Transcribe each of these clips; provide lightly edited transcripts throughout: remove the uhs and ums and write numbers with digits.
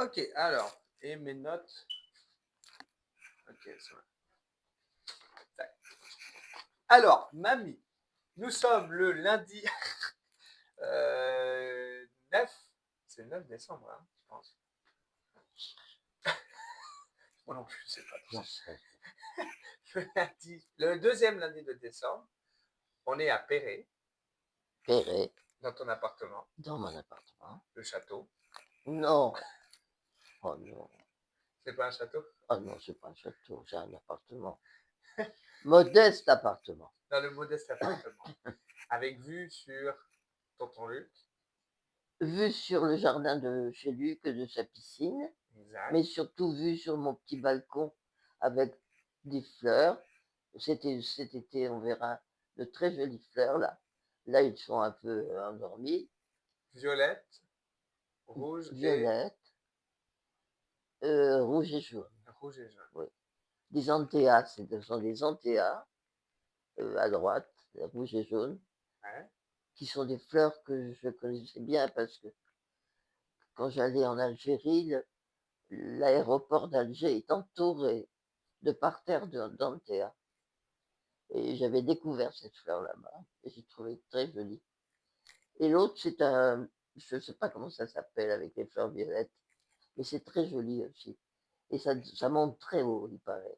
Ok, alors, et mes notes. Ok, c'est vrai. Tac. Alors, mamie, nous sommes le lundi 9. C'est le 9 décembre, hein, je pense. Moi non plus, je sais pas. J'en sais. Le deuxième lundi de décembre, on est à Perret, Perret, dans ton appartement, dans mon appartement. le château. Non. Oh non. C'est pas un château? Oh non, c'est pas un château, c'est un appartement. Modeste appartement. Dans le modeste appartement, avec vue sur Tonton Luc. Vue sur le jardin de chez Luc, de sa piscine, Exact. mais surtout vue sur mon petit balcon avec des fleurs. Cet été, on verra de très jolies fleurs là. Là, ils sont un peu endormis. Violette, rouge et Violette, rouge et jaune. rouge et jaune. Oui. Des anthéas, ce sont des anthéas à droite, rouge et jaune, Ouais. qui sont des fleurs que je connaissais bien parce que quand j'allais en Algérie, l'aéroport d'Alger est entouré de parterres d'anthéas. Et j'avais découvert cette fleur là-bas et j'ai trouvé très jolie. Et l'autre, c'est un, je ne sais pas comment ça s'appelle avec les fleurs violettes, mais c'est très joli aussi. Et ça monte très haut, il paraît.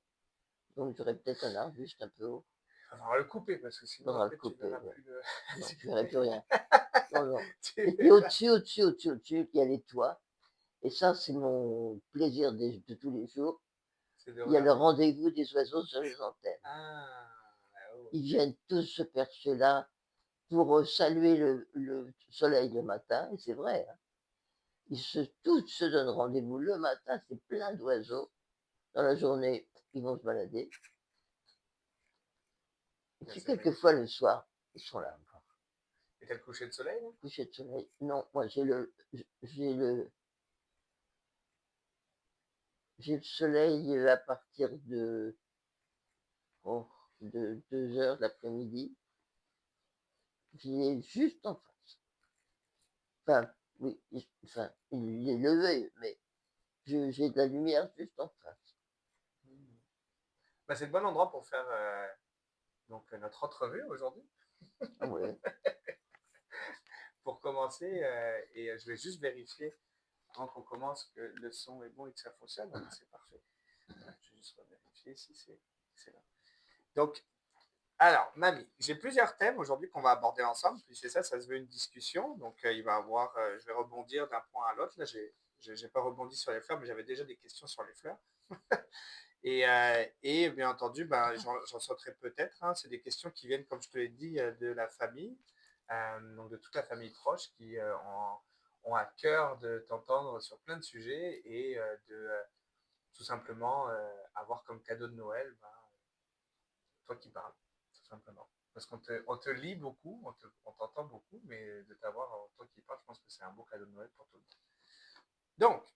Donc j'aurais peut-être un arbuste un peu haut. Il faudra le couper parce que Il sinon faudra le après tu couper. verras Ouais. plus le. Non, je ne verrai plus rien. Non, non. Tu Et puis verras. au-dessus, il y a les toits. Et ça, c'est mon plaisir de tous les jours. C'est de Il y a le regarder. rendez-vous des oiseaux sur les antennes. Ah, Ils ok. viennent tous se percher là pour saluer le soleil le matin. Et c'est vrai, hein. Tous se donnent rendez-vous le matin. C'est plein d'oiseaux. Dans la journée, ils vont se balader. Et Ben, puis c'est quelquefois magnifique. le soir, ils sont là encore. Et t'as le coucher de soleil là? Coucher de soleil. Non, moi j'ai le soleil à partir oh, de 2 heures de l'après-midi. Il est juste en face. Enfin, oui, enfin, il est levé, mais j'ai de la lumière juste en face. Ben, c'est le bon endroit pour faire donc notre entrevue aujourd'hui. Ah ouais. Pour commencer, et je vais juste vérifier avant qu'on commence que le son est bon et que ça fonctionne. Donc c'est parfait. Je vais juste vérifier si c'est là. Donc, alors, mamie, j'ai plusieurs thèmes aujourd'hui qu'on va aborder ensemble. Puis c'est ça, ça se veut une discussion. Donc, il va avoir, je vais rebondir d'un point à l'autre. Là, j'ai pas rebondi sur les fleurs, mais j'avais déjà des questions sur les fleurs. Et bien entendu, ben, j'en sauterai peut-être, hein. C'est des questions qui viennent, comme je te l'ai dit, de la famille, donc de toute la famille proche qui ont à cœur de t'entendre sur plein de sujets et de tout simplement avoir comme cadeau de Noël, ben, toi qui parles, tout simplement. Parce on te lit beaucoup, on t'entend beaucoup, mais de t'avoir toi qui parles, je pense que c'est un beau cadeau de Noël pour tout le monde. Donc,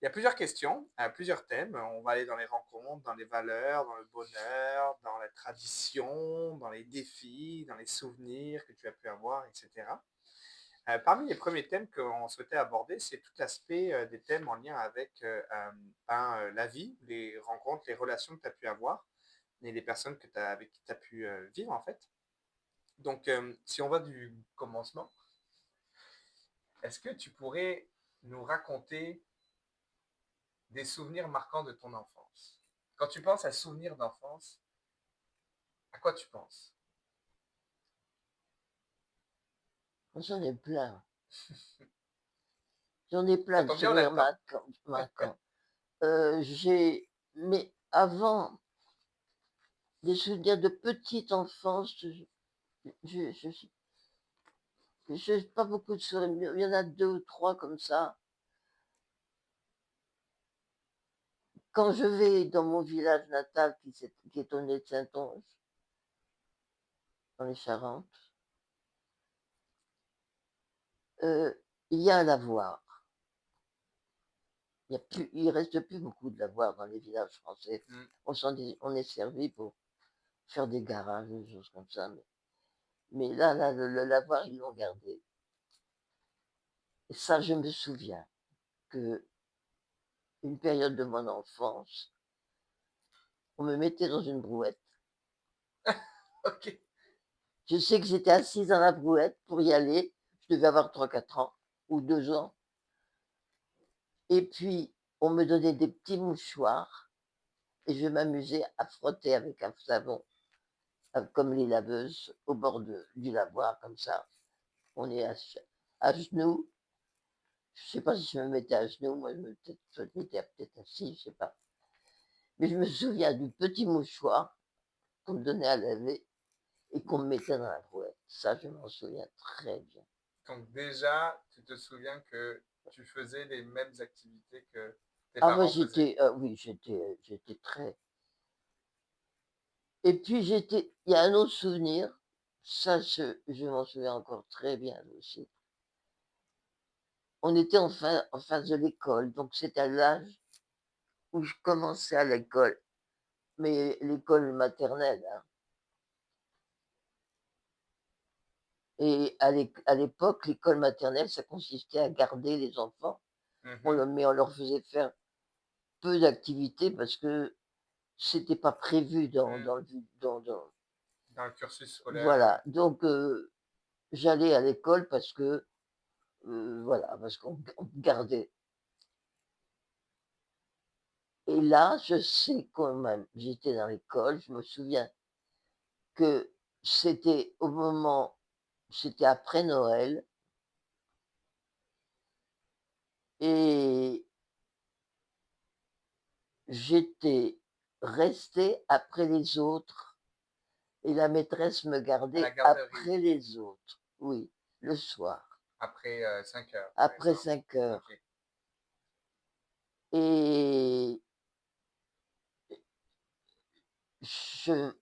il y a plusieurs questions, plusieurs thèmes. On va aller dans les rencontres, dans les valeurs, dans le bonheur, dans la tradition, dans les défis, dans les souvenirs que tu as pu avoir, etc. Parmi les premiers thèmes qu'on souhaitait aborder, c'est tout l'aspect des thèmes en lien avec la vie, les rencontres, les relations que tu as pu avoir et les personnes avec qui tu as pu vivre en fait. Donc, si on va du commencement, est-ce que tu pourrais nous raconter des souvenirs marquants de ton enfance? Quand tu penses à souvenirs d'enfance, à quoi tu penses? J'en ai plein. J'en ai Ça plein de tombe bien, on a souvenirs le temps. marquants. Mais avant, des souvenirs de petite enfance, je n'ai pas beaucoup de souvenirs. Il y en a 2 ou 3 comme ça. Quand je vais dans mon village natal, qui est au nez de Saint-Onge, dans les Charentes, euh, il y a un lavoir. Il reste plus beaucoup de lavoirs dans les villages français. Mm. On est servi pour faire des garages, des choses comme ça. Mais là le lavoir, ils l'ont gardé. Et ça, je me souviens que une période de mon enfance, on me mettait dans une brouette. OK. Je sais que j'étais assise dans la brouette pour y aller. Je devais avoir 3 4 ans ou 2 ans et puis on me donnait des petits mouchoirs et je m'amusais à frotter avec un savon, comme les laveuses au bord du lavoir comme ça. On est à genoux. Je sais pas si je me mettais à genoux, moi je me mettais peut-être assis, je sais pas. Mais je me souviens du petit mouchoir qu'on me donnait à laver et qu'on me mettait dans la brouette. Ça, je m'en souviens très bien. Donc déjà, tu te souviens que tu faisais les mêmes activités que tes Ah moi parents faisaient? j'étais, oui, j'étais très et puis il y a un autre souvenir, ça je m'en souviens encore très bien aussi. On était en face de l'école, donc c'était à l'âge où je commençais à l'école, mais l'école maternelle, hein. Et à l'époque, l'école maternelle, ça consistait à garder les enfants. Mmh. On leur faisait faire peu d'activités parce que c'était pas prévu Mmh. dans Dans le cursus scolaire, voilà. Donc j'allais à l'école parce que, voilà, parce qu'on me gardait. Et là, je sais quand même, j'étais dans l'école, je me souviens que c'était après Noël et j'étais restée après les autres et la maîtresse me à la gardait garderie, après les autres. Oui, le soir, après, 5 heures, par après exemple. 5 heures. OK. Et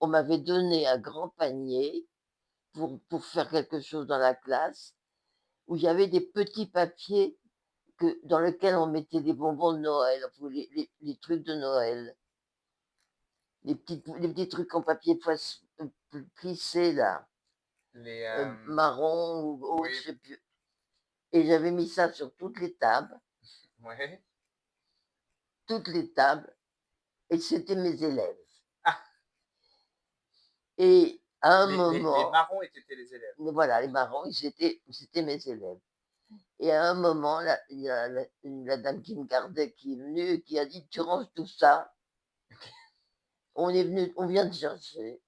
on m'avait donné un grand panier pour faire quelque chose dans la classe, où il y avait des petits papiers dans lesquels on mettait des bonbons de Noël, enfin, les trucs de Noël, les petits trucs en papier plissé là, Les, marron ou autre, je oui, sais plus. Et j'avais mis ça sur ouais. toutes les tables, et c'était mes élèves. Ah! Et à un Les moment, marrons étaient les élèves. voilà, les marrons, c'était mes élèves. Et à un moment, il y a la dame qui me gardait qui est venue et qui a dit: «Tu ranges tout ça, on vient te chercher».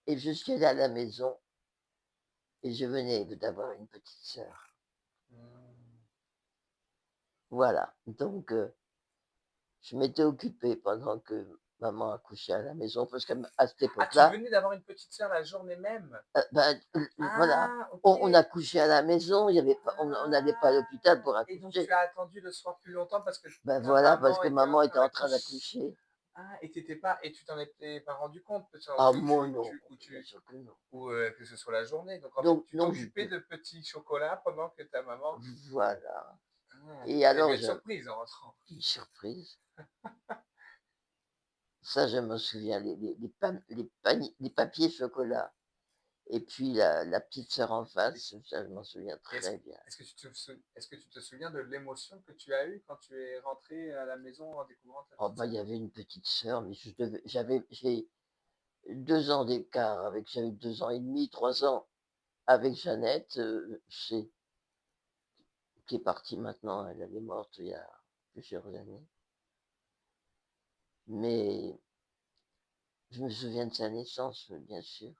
Et je suis allée à la maison et je venais d'avoir une petite sœur. Mmh. Voilà, donc je m'étais occupée pendant que maman accouchait à la maison parce qu'à cette Ah, tu époque-là, venais d'avoir une petite sœur la journée même? voilà, Ah! on OK. accouchait à la maison, il y avait pas on n'allait pas à l'hôpital pour Et donc tu accoucher. as attendu le soir plus longtemps parce que Ben ta voilà, parce maman que était en maman train était en train d'accoucher? d'accoucher. Ah, et tu pas et tu t'en étais pas rendu compte peut-être Ah que moi non, bien tu sûr que non. ou que ce soit la journée. Donc en fait, Donc tu non du t'occupais tout. de petits chocolats pendant que ta maman Voilà. ah, Et elle a dû alors être j'ai surprise en rentrant. une surprise, ça je me souviens, les papiers chocolat et puis la petite sœur en Et face, ça je m'en souviens et très bien. est-ce que tu te souviens de l'émotion que tu as eue quand tu es rentré à la maison en découvrant ta Oh petite bah, il sœur? y avait une petite sœur, mais j'ai 2 ans d'écart j'avais 2 ans et demi, 3 ans avec Jeannette, qui est partie maintenant, elle est morte il y a plusieurs années. Mais je me souviens de sa naissance, bien sûr,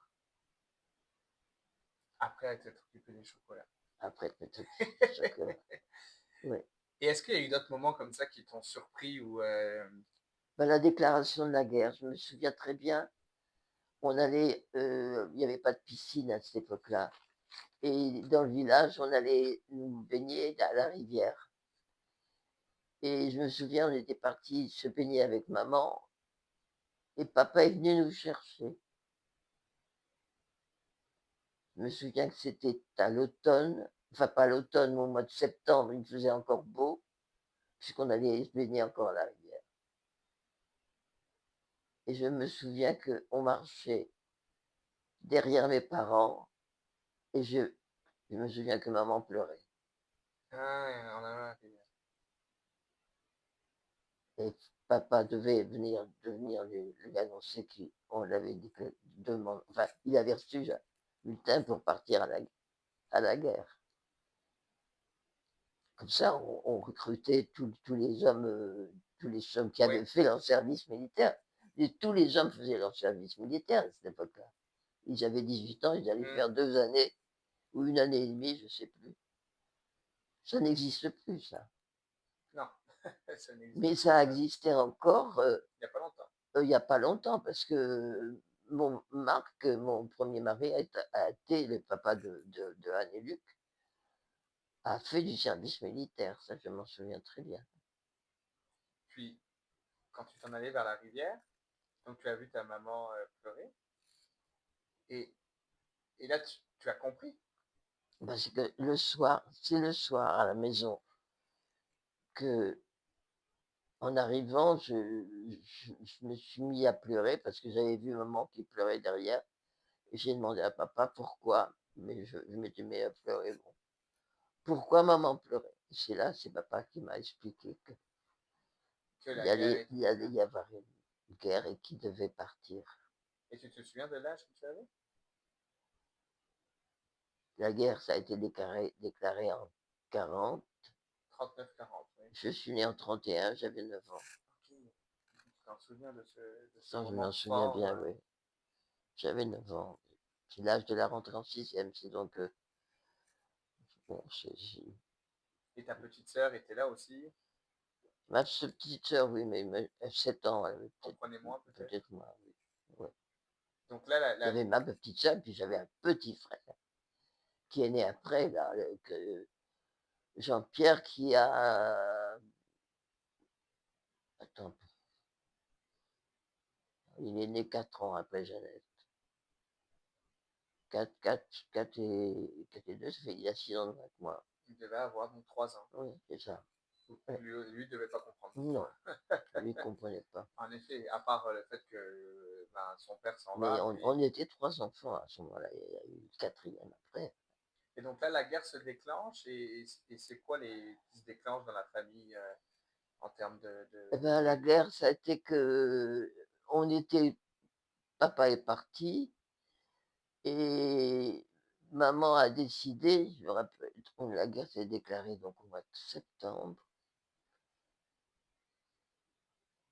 Après elle t'être occupée des chocolats. après cette petite chocolat. Ouais. Et est-ce qu'il y a eu d'autres moments comme ça qui t'ont surpris ou Bah, la déclaration de la guerre, je me souviens très bien, il y avait pas de piscine à cette époque-là et dans le village, on allait nous baigner à la rivière et je me souviens, on était partis se baigner avec maman et papa est venu nous chercher. Je me souviens que c'était à l'automne, enfin pas à l'automne, mais au mois de septembre, il faisait encore beau, puisqu'on allait se baigner encore à la rivière. Et je me souviens qu'on marchait derrière mes parents et je me souviens que maman pleurait. ah, en allant à la rivière. et papa devait venir lui annoncer qu'on l'avait demandé, enfin, il avait reçu un bulletin pour partir à la guerre. Comme ça, on recrutait tous les hommes qui Oui. avaient fait leur service militaire. Et tous les hommes faisaient leur service militaire à cette époque-là. Ils avaient 18 ans, ils allaient Mmh. faire 2 années ou 1 année et demie, je sais plus. Ça n'existe plus, ça. Non, ça n'existe Mais plus, ça existait encore, il y a pas longtemps. il y a pas longtemps parce que mon Marc, mon premier mari a été le papa de Anne et Luc, a fait du service militaire, ça je m'en souviens très bien. Puis, quand tu t'en allais vers la rivière, donc tu as vu ta maman, pleurer et là tu as compris Parce que le soir, c'est le soir à la maison que, en arrivant, je me suis mis à pleurer parce que j'avais vu maman qui pleurait derrière et j'ai demandé à papa pourquoi, mais je m'étais mis à pleurer, bon. Pourquoi maman pleurait? C'est là, c'est papa qui m'a expliqué que la guerre était il allait y avoir une guerre et qu'il devait partir. et tu te souviens de l'âge que tu avais? La guerre, ça a été déclaré en 40. 39-40, oui. Je suis né en 31, j'avais 9 ans. OK. Tu t'en souviens de ce Ça, je m'en moment souviens fort, bien, oui. J'avais 9 ans. C'est l'âge de la rentrée en sixième, c'est donc, bon, et ta petite sœur était là aussi? ma petite sœur, oui, mais 7 ans, elle avait Comprenait moins peut-être? peut-être moins, oui. Ouais. Donc là, la J'avais ma petite sœur, puis j'avais un petit frère qui est né après, là, Jean-Pierre qui a, attends, il est né 4 ans après Jeannette. 4 et 2, ça fait il a 6 ans de moins que moi. il devait avoir donc 3 ans. Oui, c'est ça. Donc Ouais. lui devait pas comprendre. Non, lui, il comprenait pas. En effet, à part, le fait que, ben, son père s'en Mais va, on puis était 3 enfants à ce moment-là, il y a eu le 4e après. et donc là, la guerre se déclenche et c'est quoi les qui se déclenchent dans la famille, en termes Eh ben, la guerre, ça a été que on était papa est parti et maman a décidé, je me rappelle, la guerre s'est déclarée donc au mois de septembre.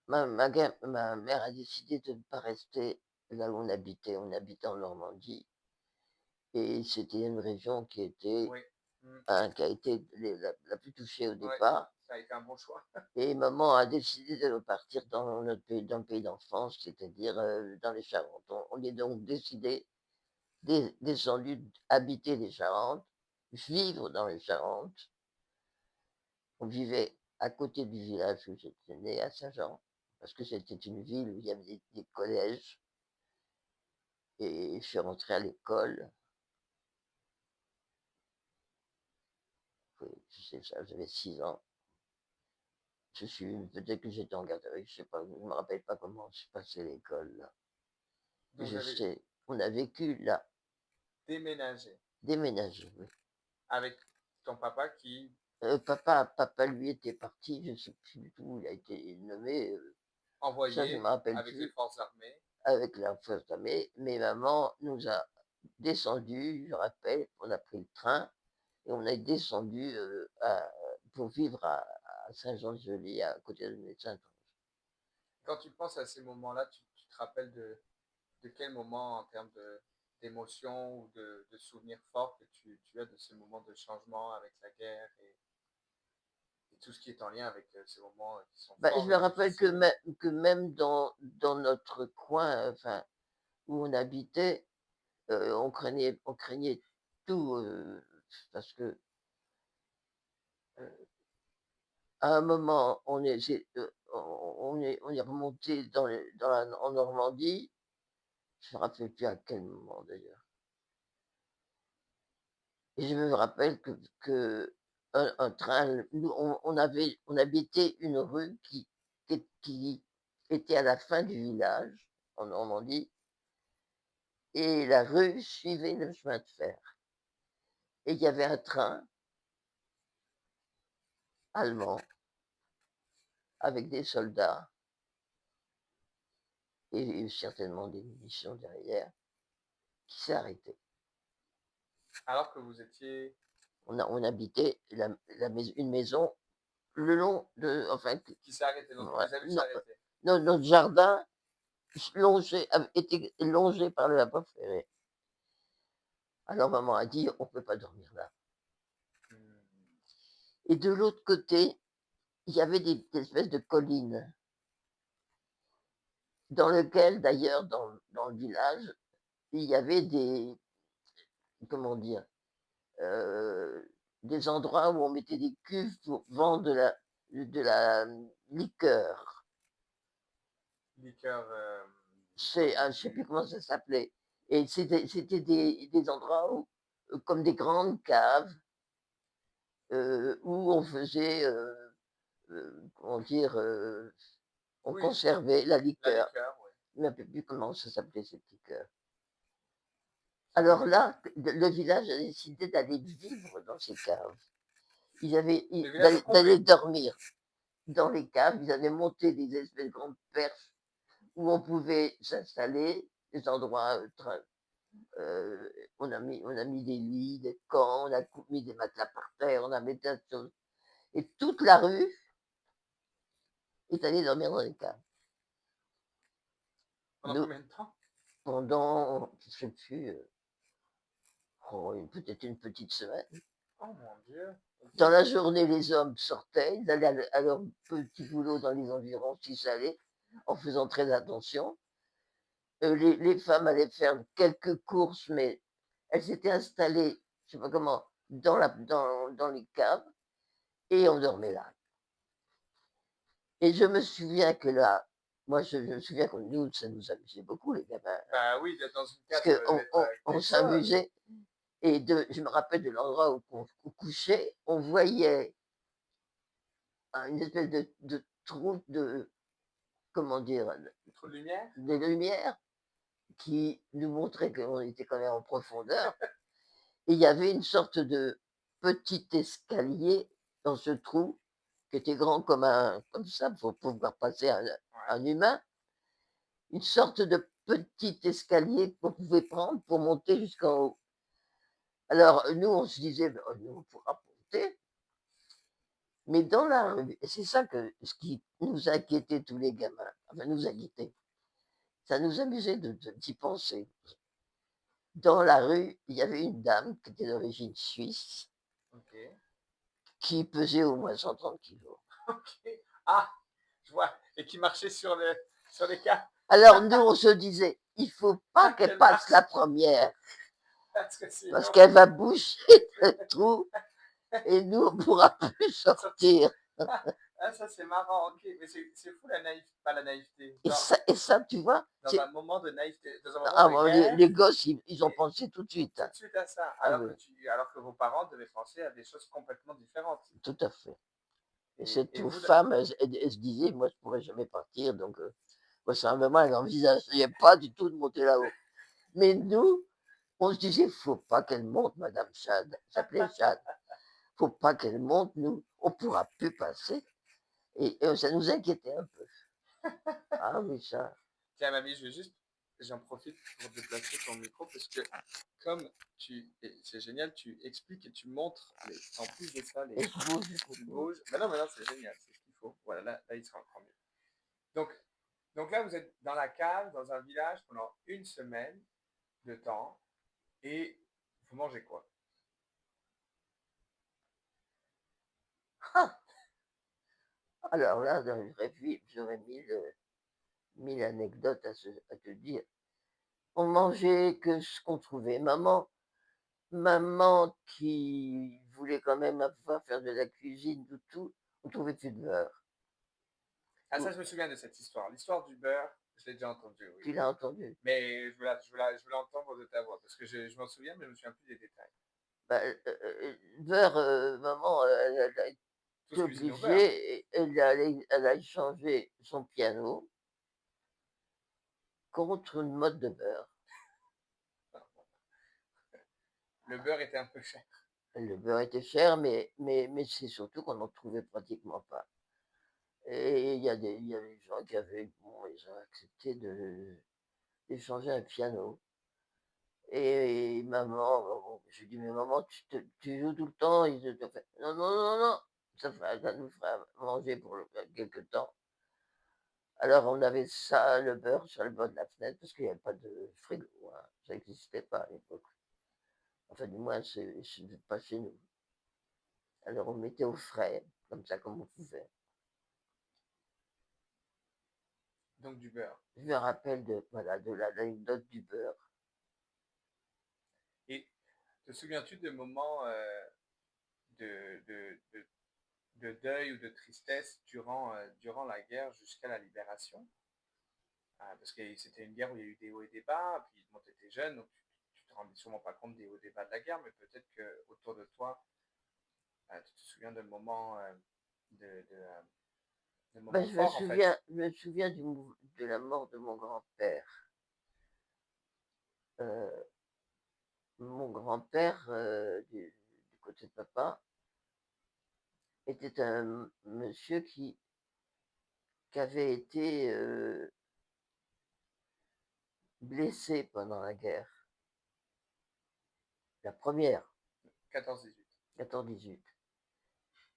Ma mère a décidé de ne pas rester là où on habitait. On habitait en Normandie et c'était une région qui était, oui, mmh, qui a été la plus touchée au ouais, départ. ça a été un bon choix. Et maman a décidé de repartir dans notre pays, dans le pays d'enfance, c'est-à-dire dans les Charentes. On est donc descendu habiter les Charentes, vivre dans les Charentes. On vivait à côté du village où j'étais né, à Saint-Jean, parce que c'était une ville où il y avait des collèges. Et je suis rentré à l'école, oui, c'est ça, j'avais 6 ans. Peut-être que j'étais en garderie, je sais pas, je me rappelle pas comment je suis passé à l'école là. Donc vous Je avez sais, on a vécu là, déménagé déménagé, oui. avec ton papa qui Papa, lui, était parti, je sais plus du tout où il a été nommé, ça je me envoyé rappelle avec les plus, forces armées. avec la force armée. Mais maman nous a descendus, je rappelle, on a pris le train et on est descendu pour vivre à Saint-Jean-de-Joly, à côté de Saint-Ange. Quand tu penses à ces moments-là, tu te rappelles de quel moment en termes d'émotions ou de souvenirs forts que tu as de ces moments de changement avec la guerre et tout ce qui est en lien avec ces moments qui sont Ben, je forts me et rappelle difficiles? que même dans notre coin, enfin, où on habitait, on craignait tout, parce que à un moment, on est remonté en Normandie, je ne me rappelle plus à quel moment d'ailleurs. Et je me rappelle un train, nous, on habitait une rue qui était à la fin du village, en Normandie, et la rue suivait le chemin de fer. Et il y avait un train allemand avec des soldats et certainement des munitions derrière, qui s'est arrêté. Alors que vous étiez... On habitait une maison le long de, enfin, Qui s'est arrêté, donc ouais, vous avez vu s'est arrêté. notre jardin était longé par la voie ferrée. Alors maman a dit, on ne peut pas dormir là. Hmm. Et de l'autre côté, il y avait des espèces de collines, dans lesquelles, d'ailleurs, dans le village, il y avait comment dire, euh, des endroits où on mettait des cuves pour vendre de la liqueur. Liqueur... Je sais plus comment ça s'appelait. Et c'était des endroits comme des grandes caves, où on faisait, comment dire, on Oui, conservait la la liqueur. liqueur, oui. Je ne me rappelle plus comment ça s'appelait cette liqueur. Ça vous... Alors là, le village a décidé d'aller vivre dans ces caves. Le village au D'aller complet. dormir dans les caves. Ils avaient monté des espèces de grandes perches où on pouvait s'installer, des endroits euh, on a mis des lits, des camps, on a mis des matelas par terre, on a mis tas de choses. Et toute la rue est allée dormir dans les caves. Pendant Nous, combien de temps? pendant, je sais plus, peut-être une petite semaine. Oh mon Dieu. Ok. Dans la journée, les hommes sortaient, ils allaient à leur petit boulot dans les environs, s'ils allaient, en faisant très attention. Les femmes allaient faire quelques courses, mais elles s'étaient installées, je ne sais pas comment, dans les caves, et on dormait là. Et je me souviens que là, moi, je me souviens que nous, ça nous amusait beaucoup, les gamins, hein, Bah oui, d'être dans une parce cave, ça devait qu'on être on quelque chose. s'amusait. Et je me rappelle de l'endroit où on couchait, on voyait une espèce de trou de, comment dire, Trop de lumière? de lumière qui nous montrait qu'on était quand même en profondeur. Et il y avait une sorte de petit escalier dans ce trou qui était grand comme ça, pour pouvoir passer Ouais. un humain. Une sorte de petit escalier qu'on pouvait prendre pour monter jusqu'en haut. Alors, nous, on se disait, ben, nous, on pourra monter. Mais dans la rue, et c'est ça ce qui nous inquiétait tous les gamins, enfin nous inquiétait, ça nous amusait d'y penser. Dans la rue, il y avait une dame qui était d'origine suisse, Ok. qui pesait au moins 130 kilos. Ok. Ah, je vois. Et qui marchait sur les caves. Alors nous, on se disait, il faut pas Ah, qu'elle quelle passe marche. la première, Parce que parce sinon, qu'elle va boucher le trou et nous, on pourra plus sorti. sortir. Ah, ça c'est marrant, ok. Mais c'est fou la naïveté, pas la naïveté. Et Genre, ça, et ça tu vois, dans un moment de naïveté, dans un moment ah, de bon, guerre, les gosses, ils ont et pensé tout de suite, tout hein. de suite à ça. Ah oui, Alors que vos parents devaient penser à des choses complètement différentes. tout à fait. Et cette Et pauvre vous, femme, elle se disait, moi, je ne pourrais jamais partir. Donc, moi, c'est un moment, elle n'envisageait pas du tout de monter là-haut. Mais nous, on se disait, faut pas qu'elle monte, Madame Chad. Elle s'appelait Chad. Faut pas qu'elle monte, nous, on pourra plus passer. Et ça nous inquiétait un peu. Ah oui, ça. tiens, mamie, j'en profite pour déplacer ton micro parce que comme c'est génial, tu expliques et tu montres, en plus de ça, Et je bouge tu beaucoup. bouges. Mais non, c'est génial, c'est ce qu'il faut. Voilà, là, il sera encore mieux. Donc, donc là, vous êtes dans la cave, dans un village pendant une semaine de temps et vous mangez quoi? Ah, alors là, j'aurais mille anecdotes à te dire. On mangeait que ce qu'on trouvait. Maman qui voulait quand même pouvoir faire de la cuisine, de tout, on trouvait plus de beurre. Ah, ça, je me souviens de cette histoire. L'histoire du beurre, je l'ai déjà entendue, oui. Tu l'as entendu? Mais je veux l'entendre de ta voix parce que je m'en souviens, mais je me souviens plus des détails. Bah, beurre, maman, elle a été Tous cuisiner au beurre. obligée, elle a échangé son piano contre une mode de beurre. Le beurre était un peu cher. Le beurre était cher, mais c'est surtout qu'on n'en trouvait pratiquement pas. Et il y a des gens qui avaient, bon, ils ont accepté d'échanger un piano. Et maman, bon, je lui dis: «Mais maman, tu joues tout le temps?» Ils ont fait: «Non, non, non, non, ça nous fera manger pour quelque temps». Alors on avait ça, le beurre sur le bord de la fenêtre parce qu'il y avait pas de frigo, hein, ça n'existait pas à l'époque. Enfin du moins c'est pas chez nous. Alors on mettait au frais, comme ça, comme on pouvait. Donc du beurre. Je me rappelle de voilà, de l'anecdote du beurre. Et te souviens-tu de moments de, de, de, de deuil ou de tristesse durant la guerre jusqu'à la libération? Parce que c'était une guerre où il y a eu des hauts et des bas, puis bon, tu étais jeune, donc tu te rendais sûrement pas compte des hauts et des bas de la guerre, mais peut-être que autour de toi, tu te souviens de, de, euh, de Ben, moments forts en fait. je me souviens de la mort de mon grand-père. Euh, Mon grand-père, du côté de papa, était un monsieur qui avait été blessé pendant la guerre, la première, 14-18. 14-18.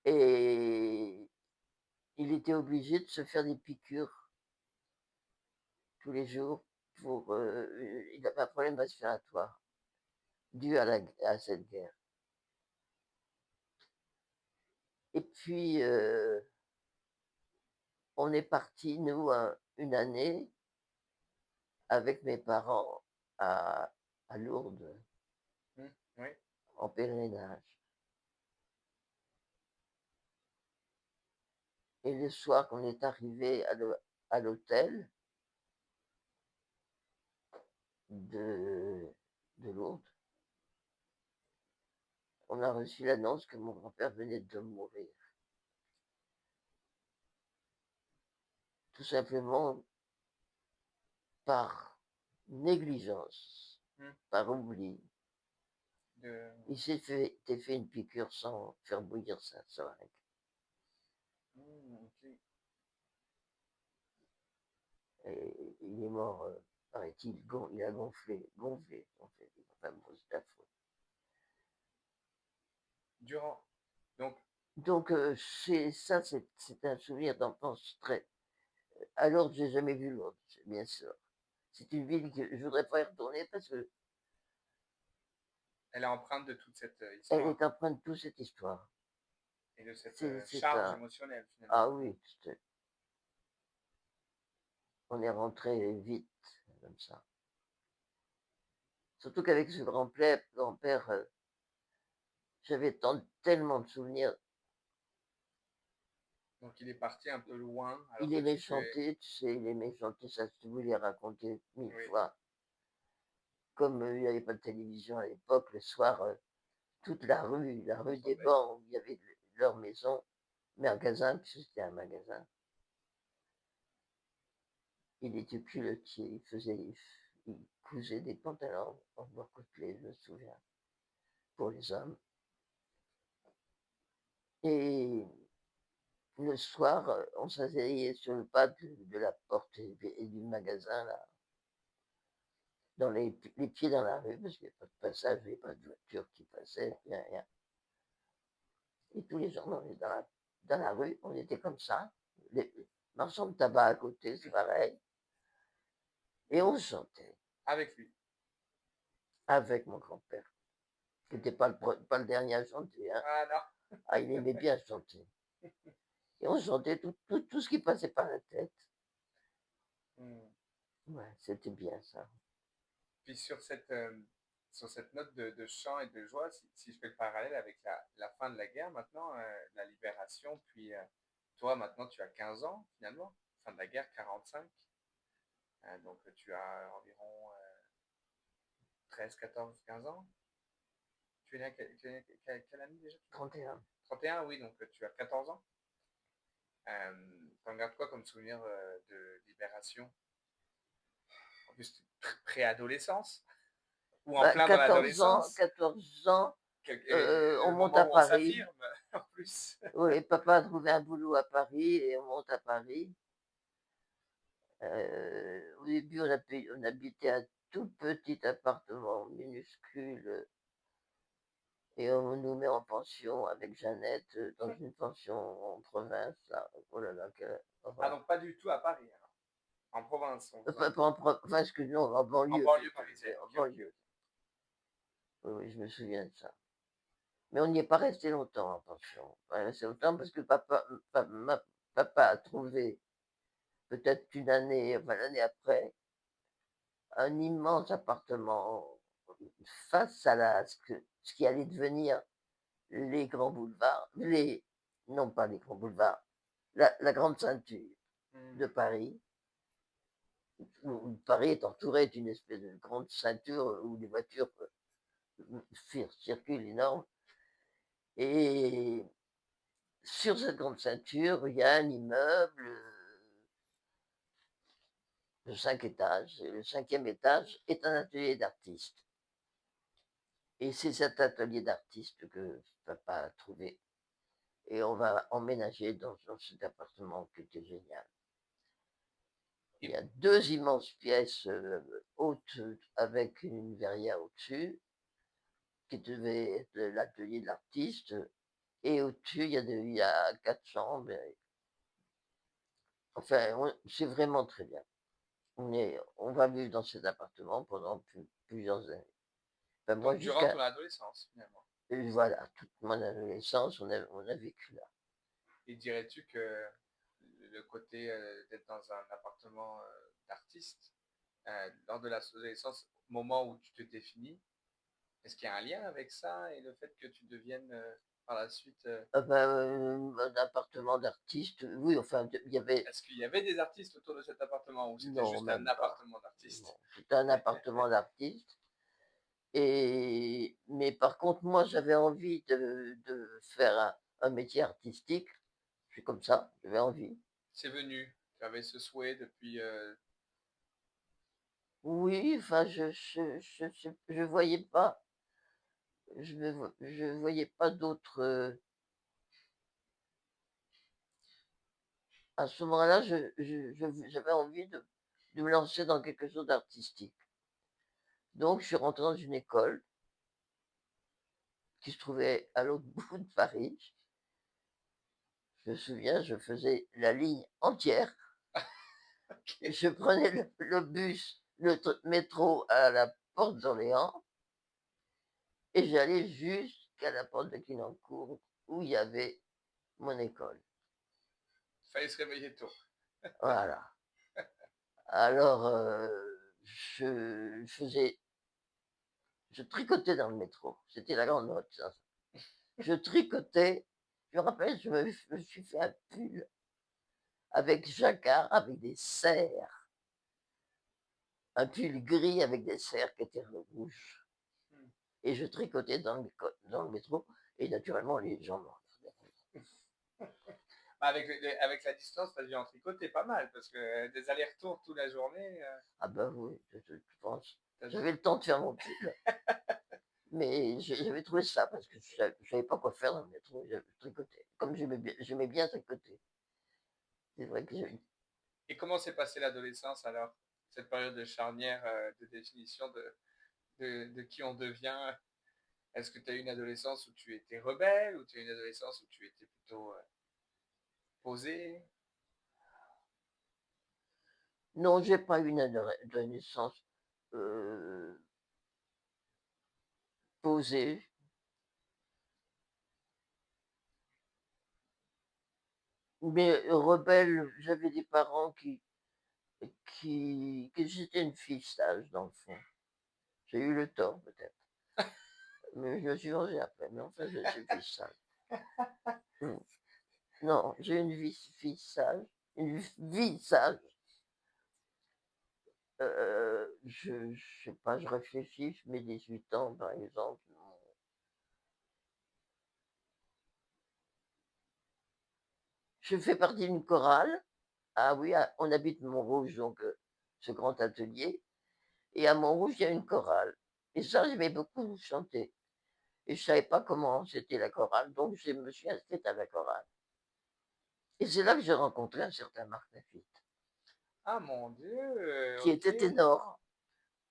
Et il était obligé de se faire des piqûres tous les jours pour. Il avait un problème respiratoire dû à cette guerre. Et puis, on est parti, nous, une année avec mes parents à, à Lourdes, Oui, en pèlerinage. Et le soir, quand on est arrivé à l'hôtel de, de Lourdes, on a reçu l'annonce que mon grand-père venait de mourir. Tout simplement par négligence, mm, par oubli. de, Il s'était fait une piqûre sans faire bouillir sa seringue. ok. Et il est mort, paraît-il, il a gonflé. Enfin, bon, c'est affreux. Durant. Donc, Donc, c'est un souvenir d'enfance très. Alors, j'ai jamais vu Londres, bien sûr. C'est une ville que je voudrais pas y retourner parce que elle est empreinte de toute cette elle histoire est empreinte de toute cette histoire. et de cette C'est charge un. émotionnelle finalement. Ah oui, on est rentré vite, comme ça. Surtout qu'avec ce grand-père, j'avais tellement de souvenirs. Donc il est parti un peu loin Il alors que aimait tu es. chanter, tu sais, il aimait chanter, ça je vous l'ai raconté mille Oui, fois. Comme il n'y avait pas de télévision à l'époque, le soir, toute la rue des entendait. Bancs, où il y avait leur maison, magasin, puisque c'était un magasin, il était culottier, il cousait des pantalons en bois côtelé, je me souviens, pour les hommes. Et le soir, on s'asseyait sur le pas de la porte et du magasin, là, dans les pieds dans la rue, parce qu'il n'y avait pas de passage, il n'y avait pas de voiture qui passait, rien, rien. Et tous les jours, on est dans la rue, on était comme ça. Les marchands de tabac à côté, c'est pareil. Et on chantait Avec lui. avec mon grand-père, qui n'était pas le dernier à chanter, hein. Ah non. Ah, il aimait bien chanter. Et on chantait tout ce qui passait par la tête. Hmm. Ouais, c'était bien ça. Puis sur cette note de chant et de joie, si je fais le parallèle avec la fin de la guerre maintenant, la libération, puis toi maintenant tu as 15 ans finalement, fin de la guerre 45, donc tu as environ 13, 14, 15 ans. Tu es né à quelle année déjà? 31. 31, oui, donc tu as 14 ans. T'en gardes quoi comme souvenir de libération? En plus, préadolescence? Ou en Bah, plein dans l'adolescence? 14 ans, Et on le monte à moment où on Paris. s'affirme? en plus. Oui, papa a trouvé un boulot à Paris et on monte à Paris. Au début, on habitait un tout petit appartement minuscule, et on nous met en pension avec Jeannette, dans une pension en province là. Oh là là, quelle Ah horreur. donc pas du tout à Paris alors? En province, on vous Enfin, emmène. pas en province, non, en En banlieue banlieue plutôt, parisienne, en OK, OK, OK. banlieue. Oui, oui, je me souviens de ça. Mais on n'y est pas resté longtemps en pension. Pas resté longtemps parce que papa a trouvé, peut-être une année, enfin l'année après, un immense appartement face à ce qui allait devenir les grands boulevards, non pas les grands boulevards, la grande ceinture Mmh. de Paris, où Paris est entouré d'une espèce de grande ceinture où les voitures circulent énormes. Et sur cette grande ceinture, il y a un immeuble de 5 étages. Et le cinquième étage est un atelier d'artiste. Et c'est cet atelier d'artiste que papa a trouvé. Et on va emménager dans cet appartement qui était génial. Il y Et a deux immenses pièces hautes avec une verrière au-dessus, qui devait être l'atelier de l'artiste. Et au-dessus, il y a 4 chambres. Enfin, c'est vraiment très bien. On va vivre dans cet appartement pendant plusieurs années. Enfin, moi, donc durant ton adolescence finalement? voilà, toute mon adolescence, on a vécu là. Et dirais-tu que le côté, d'être dans un appartement, d'artiste, lors de l'adolescence, moment où tu te définis, est-ce qu'il y a un lien avec ça et le fait que tu deviennes, par la suite, Un appartement d'artiste, oui, enfin, il y avait, est-ce qu'il y avait des artistes autour de cet appartement ou c'était non, juste un même pas. appartement d'artiste? Non, c'était un appartement d'artiste. Mais par contre, moi, j'avais envie de faire un métier artistique. Je suis comme ça, j'avais envie. C'est venu, tu avais ce souhait depuis, Oui, enfin, je voyais pas, je voyais pas d'autres. À ce moment-là, j'avais envie de me lancer dans quelque chose d'artistique. Donc, je suis rentré dans une école qui se trouvait à l'autre bout de Paris. Je me souviens, je faisais la ligne entière. OK. Je prenais le bus, métro à la porte d'Orléans et j'allais jusqu'à la porte de Quinancourt où il y avait mon école. Fallait se réveiller tôt. Voilà. Alors, je faisais, je tricotais dans le métro. C'était la grande mode, ça. Je tricotais. Je me rappelle, je me suis fait un pull avec jacquard, avec des serres. Un pull gris avec des serres qui étaient rouges. Mmh. Et je tricotais dans le métro. Et naturellement, les gens me regardaient. Bah, avec la distance, tu as dû en tricoter pas mal parce que, des allers-retours toute la journée, Ah ben oui, je pense. tu dû. J'avais le temps de faire mon pull. Mais j'avais trouvé ça parce que je ne savais pas quoi faire dans le métro. Je tricotais. Comme j'aimais bien tricoter. C'est vrai que Et comment s'est passée l'adolescence alors? Cette période de charnière, de définition de qui on devient? Est-ce que tu as eu une adolescence où tu étais rebelle ou tu as eu une adolescence où tu étais plutôt, posée? non, j'ai pas eu une adolescence euh, posée. Mais rebelle, j'avais des parents que j'étais une fille sage dans le fond. J'ai eu le tort peut-être. Mais je me suis vengé après. Mais enfin, je suis une fille sage. Mm. Non, j'ai une fille sage. Une vie sage. Je sais pas, je réfléchis, je mets 18 ans par exemple. Je fais partie d'une chorale. Ah oui, on habite Montrouge, donc ce grand atelier. Et à Montrouge, il y a une chorale. Et ça, j'aimais beaucoup chanter. et je savais pas comment c'était la chorale, donc je me suis inscrite à la chorale. Et c'est là que j'ai rencontré un certain Marc Lafitte, Ah mon Dieu, qui ok. était ténor.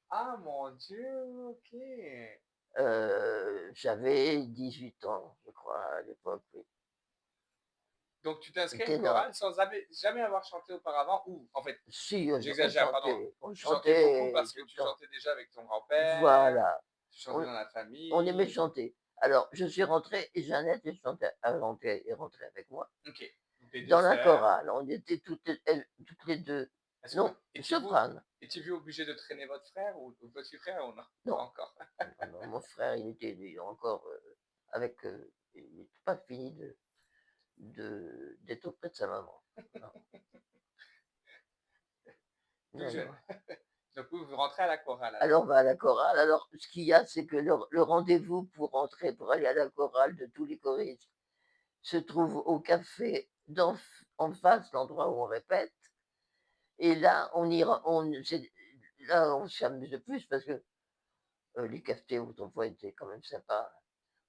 Ah mon Dieu, ok. J'avais 18 ans, je crois, à l'époque, oui. Donc tu t'es inscrit à une Ténor. chorale sans jamais avoir chanté auparavant, ou en fait, Si, j'exagère, pardon. on Tu chantais beaucoup chantait parce tout que le tu temps. chantais déjà avec ton grand-père, Voilà. tu chantais On, dans la on aimait famille. chanter. Alors, je suis rentrée et Jeannette est rentrée avec moi Ok. Donc les deux dans la sœurs. chorale. On était toutes les deux. Est-ce que Non, étiez-vous soprane. étiez-vous obligé de traîner votre frère ou petit frère ou non? Pas Non, encore. non, non, mon frère, il était lui, encore avec. Il n'était pas fini d'être auprès de sa maman. Non, Plus non, jeune. non. Donc vous rentrez à la chorale alors. Alors, on va à la chorale. Alors, ce qu'il y a, c'est que le rendez-vous pour rentrer, pour aller à la chorale de tous les choristes, se trouve au café en face, l'endroit où on répète. Et là, là, on s'amuse de plus parce que les cafés autrefois étaient quand même sympas.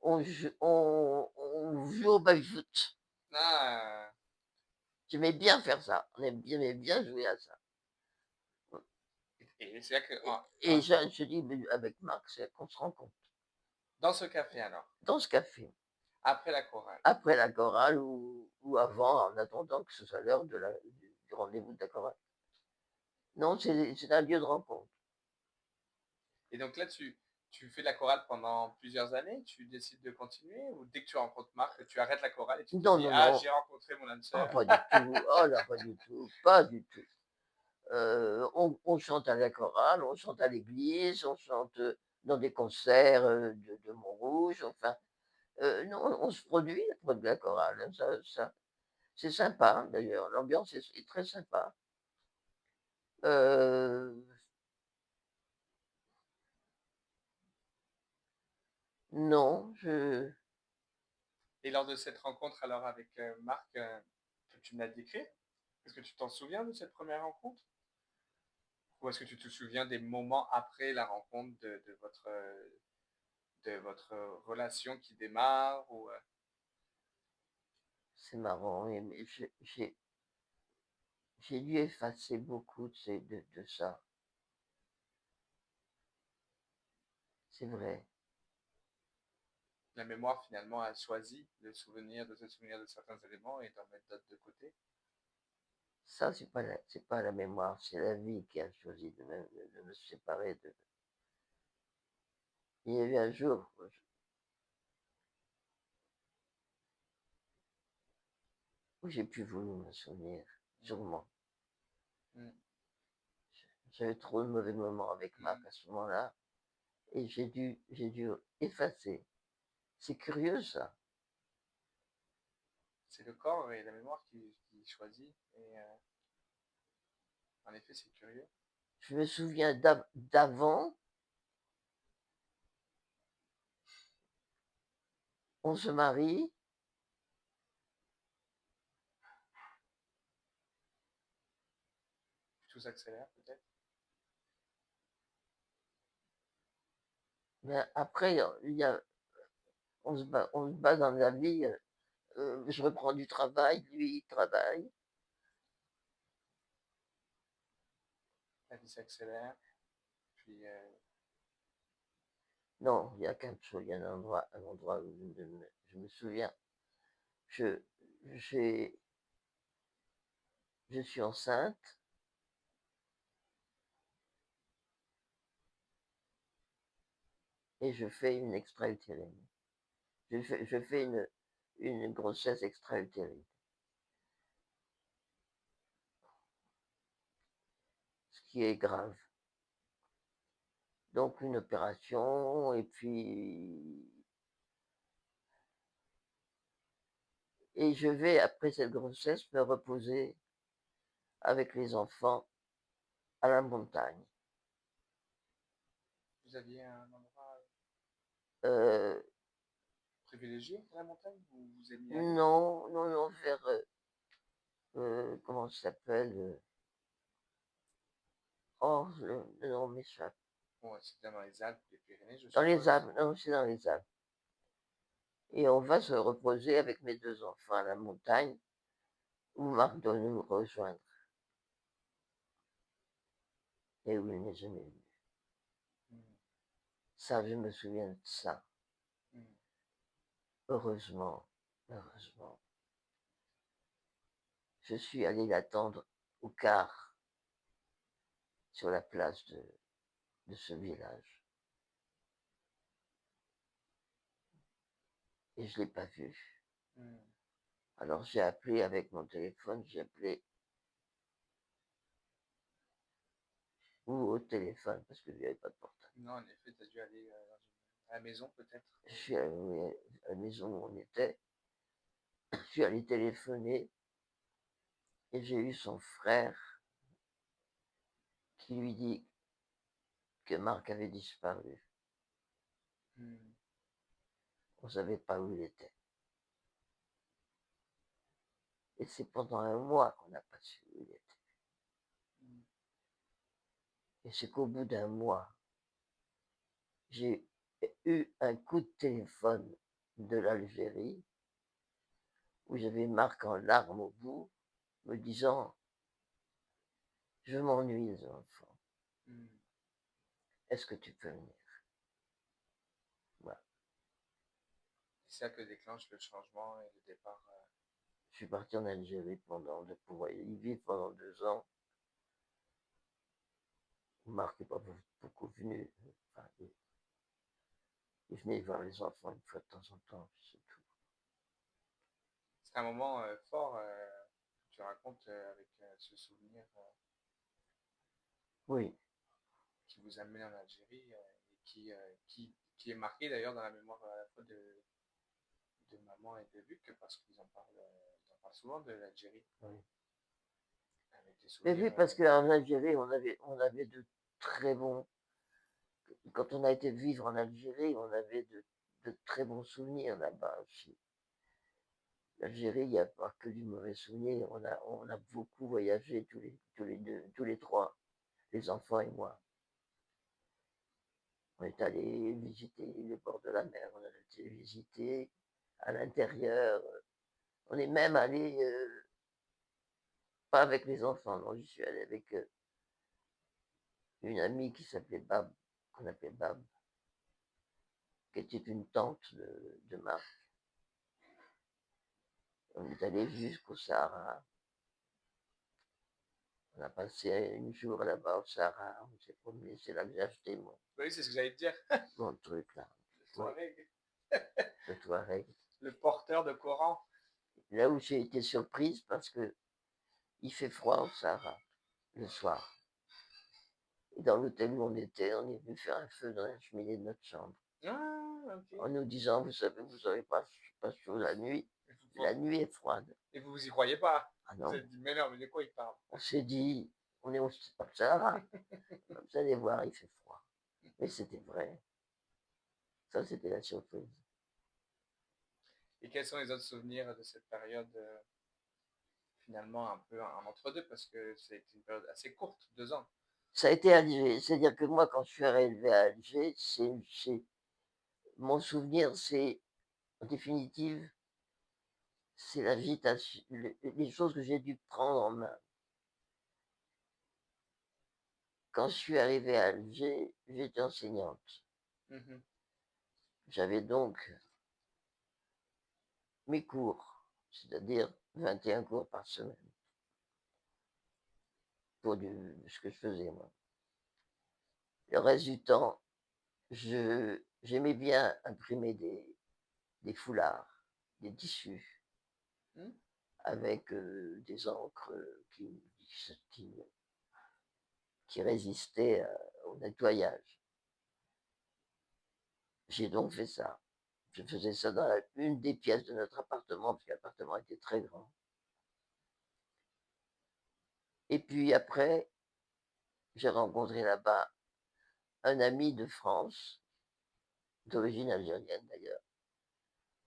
On joue au baby-foot. Ah, J'aimais bien faire ça. J'aimais bien jouer à ça. et c'est là que Et je dis, mais avec Marc, c'est qu'on se rencontre dans ce café alors, dans ce café, après la chorale. après la chorale ou avant, en attendant que ce soit l'heure du rendez-vous de la chorale. Non, c'est un lieu de rencontre. Et donc là, tu fais la chorale pendant plusieurs années, tu décides de continuer, ou dès que tu rencontres Marc, tu arrêtes la chorale et tu te Non, dis, non, ah, non. j'ai rencontré mon âme Oh, sœur. pas du tout. Oh là, pas du tout. Pas du tout. On chante à la chorale, on chante à l'église, on chante dans des concerts de Montrouge. Enfin, non, on se produit après de la chorale, hein. C'est sympa, hein, d'ailleurs. L'ambiance est très sympa. Euh, non, Et lors de cette rencontre alors avec Marc, tu me l'as décrit? Est-ce que tu t'en souviens de cette première rencontre? Ou est-ce que tu te souviens des moments après la rencontre de votre relation qui démarre ou, c'est marrant, mais j'ai dû effacer beaucoup de ça. C'est vrai. la mémoire finalement a choisi de se souvenir de certains éléments et d'en mettre d'autres de côté? Ça, c'est pas la mémoire, c'est la vie qui a choisi de me séparer de. Il y a eu un jour où j'ai plus voulu me souvenir, Mm, sûrement. mm, J'avais trop de mauvais moments avec Marc mm. à ce moment-là, et j'ai dû effacer. C'est curieux ça. C'est le corps et la mémoire qui choisit. Et en effet, c'est curieux. Je me souviens d'avant, on se marie, Tout s'accélère peut-être. mais après, on se bat dans la vie. Je reprends du travail, lui, il travaille. La vie s'accélère. Puis Non, il y a qu'un chose, il y a un endroit où je me souviens. Je, j'ai, je suis enceinte et je fais une extra-utérine. Je fais une grossesse extra-utérine, ce qui est grave. Donc une opération et je vais après cette grossesse me reposer avec les enfants à la montagne. vous aviez un endroit Euh, privilégié à la montagne où vous aimiez aller? non, non, non, vers comment ça s'appelle oh, le nom m'échappe. Bon, ouais, c'est bien dans les Alpes, les Pyrénées, je Dans les suppose. Alpes, non, c'est dans les Alpes. et on va se reposer avec mes 2 enfants à la montagne où Marc doit nous rejoindre et où il n'est jamais venu. Mm. Ça, je me souviens de ça. Mm. Heureusement, heureusement. Je suis allé l'attendre au quart sur la place de ce village et je ne l'ai pas vu. Mm. Alors j'ai appelé avec mon téléphone, j'ai appelé ou au téléphone parce que je n'avais pas de portable. Non, en effet, tu as dû aller à la maison peut-être. Je suis allé à la maison où on était, je suis allé téléphoner et j'ai eu son frère qui lui dit que Marc avait disparu. Mm. On ne savait pas où il était. Et c'est pendant un mois qu'on n'a pas su où il était. Mm. Et c'est qu'au bout d'un mois, j'ai eu un coup de téléphone de l'Algérie où j'avais Marc en larmes au bout, me disant je m'ennuie les enfants. Mm. Est-ce que tu peux venir? Voilà. C'est ça que déclenche le changement et le départ. Je suis parti en Algérie de pouvoir y vivre pendant 2 ans. Marc n'est pas beaucoup venu. Enfin, il venait voir les enfants une fois de temps en temps, c'est tout. C'est un moment fort que tu racontes avec ce souvenir Oui, qui vous amène en Algérie et qui est marqué d'ailleurs dans la mémoire à la fois de maman et de Luc parce ils en parlent souvent de l'Algérie oui. avec des Mais souvenirs. oui, parce qu'en Algérie, on avait de très bons. Quand on a été vivre en Algérie, on avait de très bons souvenirs là-bas aussi. L'Algérie, il n'y a pas que du mauvais souvenir. On a beaucoup voyagé tous les trois, les enfants et moi. On est allé visiter les bords de la mer, on a été visiter à l'intérieur. On est même allé, pas avec les enfants, non, j'y suis allé avec une amie qui s'appelait Bab, qu'on appelait Bab, qui était une tante de Marc. On est allé jusqu'au Sahara. On a passé une jour là-bas au Sahara. On s'est promené, c'est là que j'ai acheté Oui, c'est ce que j'allais te dire. mon truc là. Le Oui, Touareg. le Touareg. Le porteur de Coran. Là où j'ai été surprise parce que il fait froid au Sahara le soir. Et dans l'hôtel où on était, on est venu faire un feu dans la cheminée de notre chambre. Ah, ok. En nous disant, vous savez, vous n'aurez pas chaud la nuit. Et La nuit est froide. vous y croyez pas. Ah Vous non, êtes dit, mais non, mais de quoi il parle? on s'est dit, on est au Sahara. Vous allez voir, il fait froid. Mais c'était vrai. Ça, c'était la surprise. Et quels sont les autres souvenirs de cette période finalement un peu en entre-deux parce que c'est une période assez courte, 2 ans. Ça a été Alger. C'est-à-dire que moi, quand je suis arrivé à Alger, mon souvenir, c'est, en définitive, c'est l'agitation, les choses que j'ai dû prendre en main. Quand je suis arrivé à Alger, j'étais enseignante. Mhm. J'avais donc mes cours, c'est-à-dire 21 cours par semaine, pour ce que je faisais moi. Le reste du temps, j'aimais bien imprimer des foulards, des tissus, Mhm. avec des encres qui, qui résistaient au nettoyage. J'ai donc fait ça. Je faisais ça dans une des pièces de notre appartement, parce que l'appartement était très grand. Et puis après, j'ai rencontré là-bas un ami de France, d'origine algérienne d'ailleurs,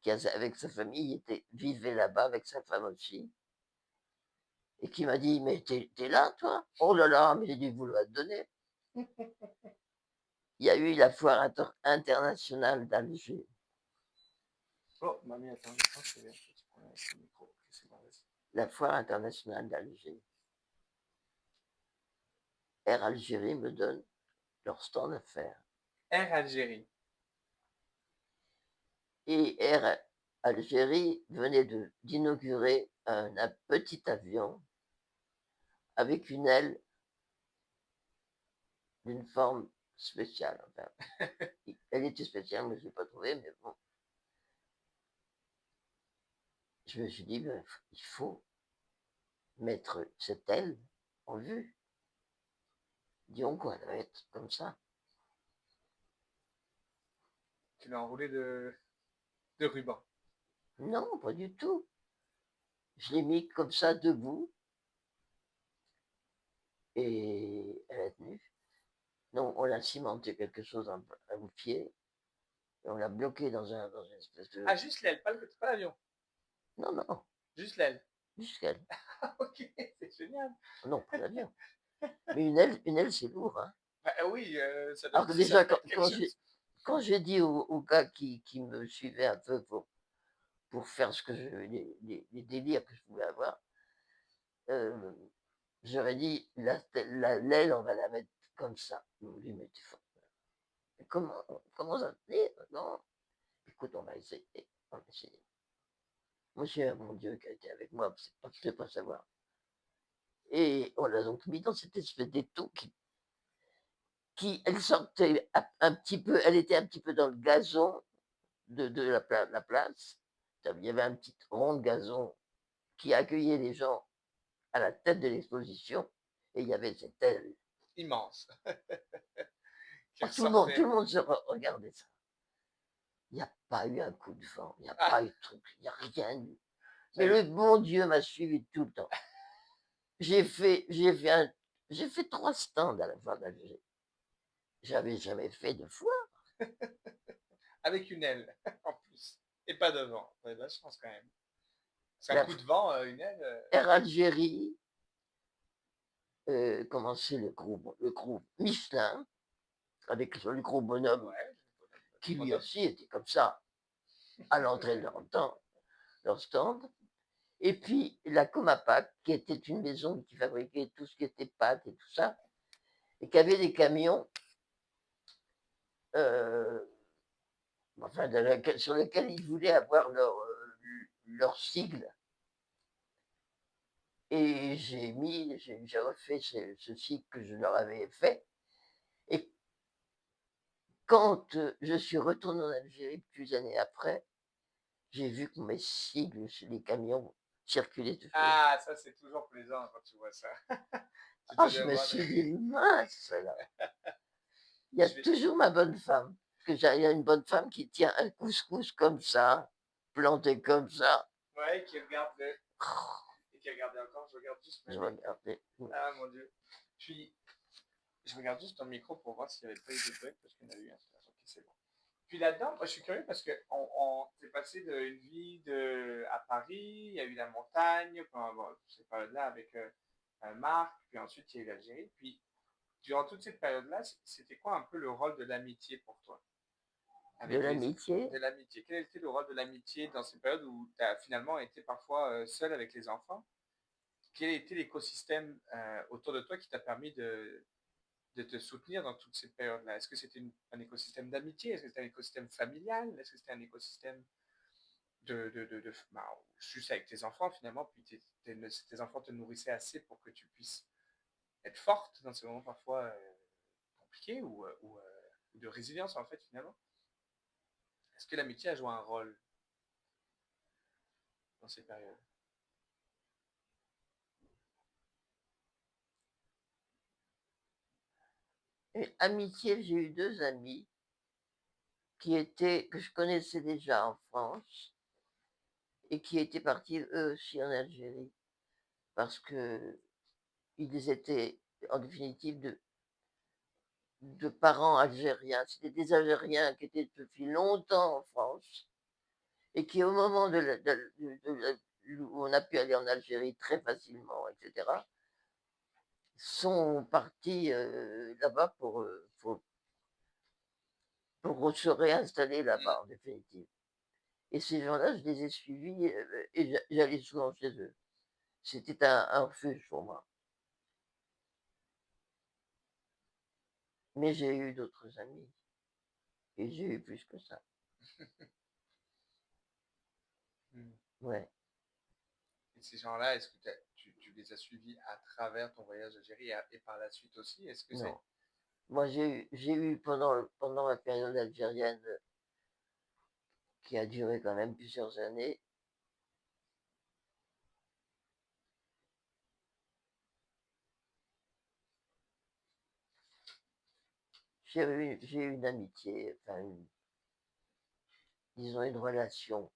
qui avec sa famille vivait là-bas avec sa femme aussi, et qui m'a dit, mais t'es là, toi? Oh là là, mais j'ai dit, vous le donner. Il y a eu la foire internationale d'Alger. Oh, mamie, attends, attends, je vais un petit problème avec le micro. Ok, c'est bon, vas-y. La foire internationale d'Alger. Air Algérie me donne leur stand d'affaires. Air Algérie. Et Air Algérie venait d'inaugurer un petit avion avec une aile d'une forme spéciale. Enfin, elle était spéciale, mais je ne l'ai pas trouvée, mais bon. Je me suis dit, ben, il faut mettre cette aile en vue. Disons quoi, elle va être comme ça. Tu l'as enroulé de ruban. Non, pas du tout. Je l'ai mis comme ça debout et elle est tenue. Non, on l'a cimenté quelque chose au pied et on l'a bloqué dans une espèce de. Ah, juste l'aile, pas l'avion. Non, non, Juste l'aile. jusqu'à elle. Ah, ok, c'est génial. Non, pas l'avion. Mais une aile c'est lourd. Hein. Bah, oui, ça doit, Alors que ça déjà, doit être quelque chose. quand j'ai dit au gars qui me suivait un peu pour faire les délires que je pouvais avoir, euh, j'aurais dit, l'aile, on va la mettre comme ça. Ils m'ont dit, mais tu fais. Comment ça se fait? Non. Écoute, on va essayer. On va essayer. Moi, j'ai un bon Dieu qui a été avec moi, je ne peux pas savoir. Et on l'a donc mis dans cette espèce d'étau elle sortait un petit peu, elle était un petit peu dans le gazon de la place. Il y avait un petit rond de gazon qui accueillait les gens à la tête de l'exposition, et il y avait cette aile. Immense. Qui Oh, tout ressortait. le monde se regardait ça. Il n'y a pas eu un coup de vent, il n'y a Ah, pas eu de truc, il n'y a rien eu. Mais j'avais- le bon Dieu m'a suivi tout le temps. J'ai fait, j'ai fait, un- j'ai fait 3 stands à la fin d'Alger. J'avais jamais fait de foire. avec une aile, en plus. Et pas devant. T'avais de la chance quand même. C'est un La coup de vent, une aile. Air Algérie, comment c'est le groupe Michelin, avec le gros bonhomme Ouais, qui lui bonhomme. aussi était comme ça, à l'entrée de leur stand. Et puis la Comapac, qui était une maison qui fabriquait tout ce qui était pâtes et tout ça, et qui avait des camions euh, enfin, sur lesquels ils voulaient avoir leur sigle. Et j'ai refait ce sigle que je leur avais fait. Et quand je suis retourné en Algérie plusieurs années après, j'ai vu que mes sigles sur les camions circulaient toujours. Ah, ça c'est toujours plaisant quand tu vois ça. Tu Ah, dois je bien me voir. suis dit, mince, là. Il y a Je vais... toujours ma bonne femme. Parce que j'ai une bonne femme qui tient un couscous comme ça, planté comme ça. Ouais, qui regarde Oh, et qui regarde encore. Je regarde juste je même. regardais. Ah mon dieu. Puis, je regarde juste ton micro pour voir s'il n'y avait pas eu de bug parce qu'il y en a eu un. Ok, c'est bon. Puis là-dedans, moi, je suis curieux parce que t'es passé d'une vie à Paris, il y a eu la montagne, pendant bon, cette période-là avec Marc, puis ensuite il y a eu l'Algérie. Puis durant toute cette période-là, c'était quoi un peu le rôle de l'amitié pour toi De avec l'amitié. de l'amitié? Quel était le rôle de l'amitié dans ces périodes où tu as finalement été parfois seul avec les enfants? Quel était l'écosystème autour de toi qui t'a permis de te soutenir dans toutes ces périodes-là? Est-ce que c'était un écosystème d'amitié? Est-ce que c'était un écosystème familial? Est-ce que c'était un écosystème bah, juste avec tes enfants finalement, puis tes enfants te nourrissaient assez pour que tu puisses être forte dans ces moments parfois compliqués ou de résilience en fait finalement? Est-ce que l'amitié a joué un rôle dans ces périodes? Et amitié, j'ai eu 2 amis que je connaissais déjà en France et qui étaient partis eux aussi en Algérie parce que ils étaient en définitive de parents algériens. C'était des Algériens qui étaient depuis longtemps en France et qui, au moment où on a pu aller en Algérie très facilement, etc., sont partis là-bas pour se réinstaller là-bas, en définitive. Et ces gens-là, je les ai suivis, et j'allais souvent chez eux. C'était un refuge pour moi. Mais j'ai eu d'autres amis et j'ai eu plus que ça. Mmh. Ouais, Et ces gens-là, est-ce que tu les as suivis à travers ton voyage d'Algérie et par la suite aussi? Est-ce que non. c'est... Moi, j'ai eu pendant ma période algérienne, qui a duré quand même plusieurs années, j'ai eu une amitié, enfin disons une relation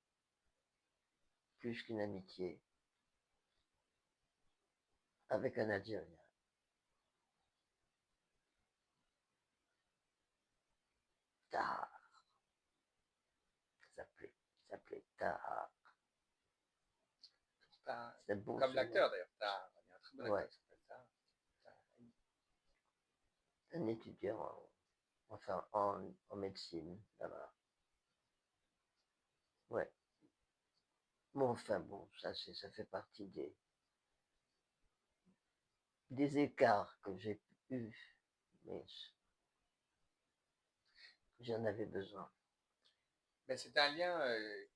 plus qu'une amitié avec un Algérien. Tahar, ça s'appelait Tahar. C'est un beau Comme ce nom. l'acteur d'ailleurs, il y a un très bon acteur Ouais, qui s'appelle Tahar. un étudiant, enfin en médecine là-bas. Ouais. Bon, enfin bon, ça fait partie des écarts que j'ai eus, mais j'en avais besoin. Mais c'est un lien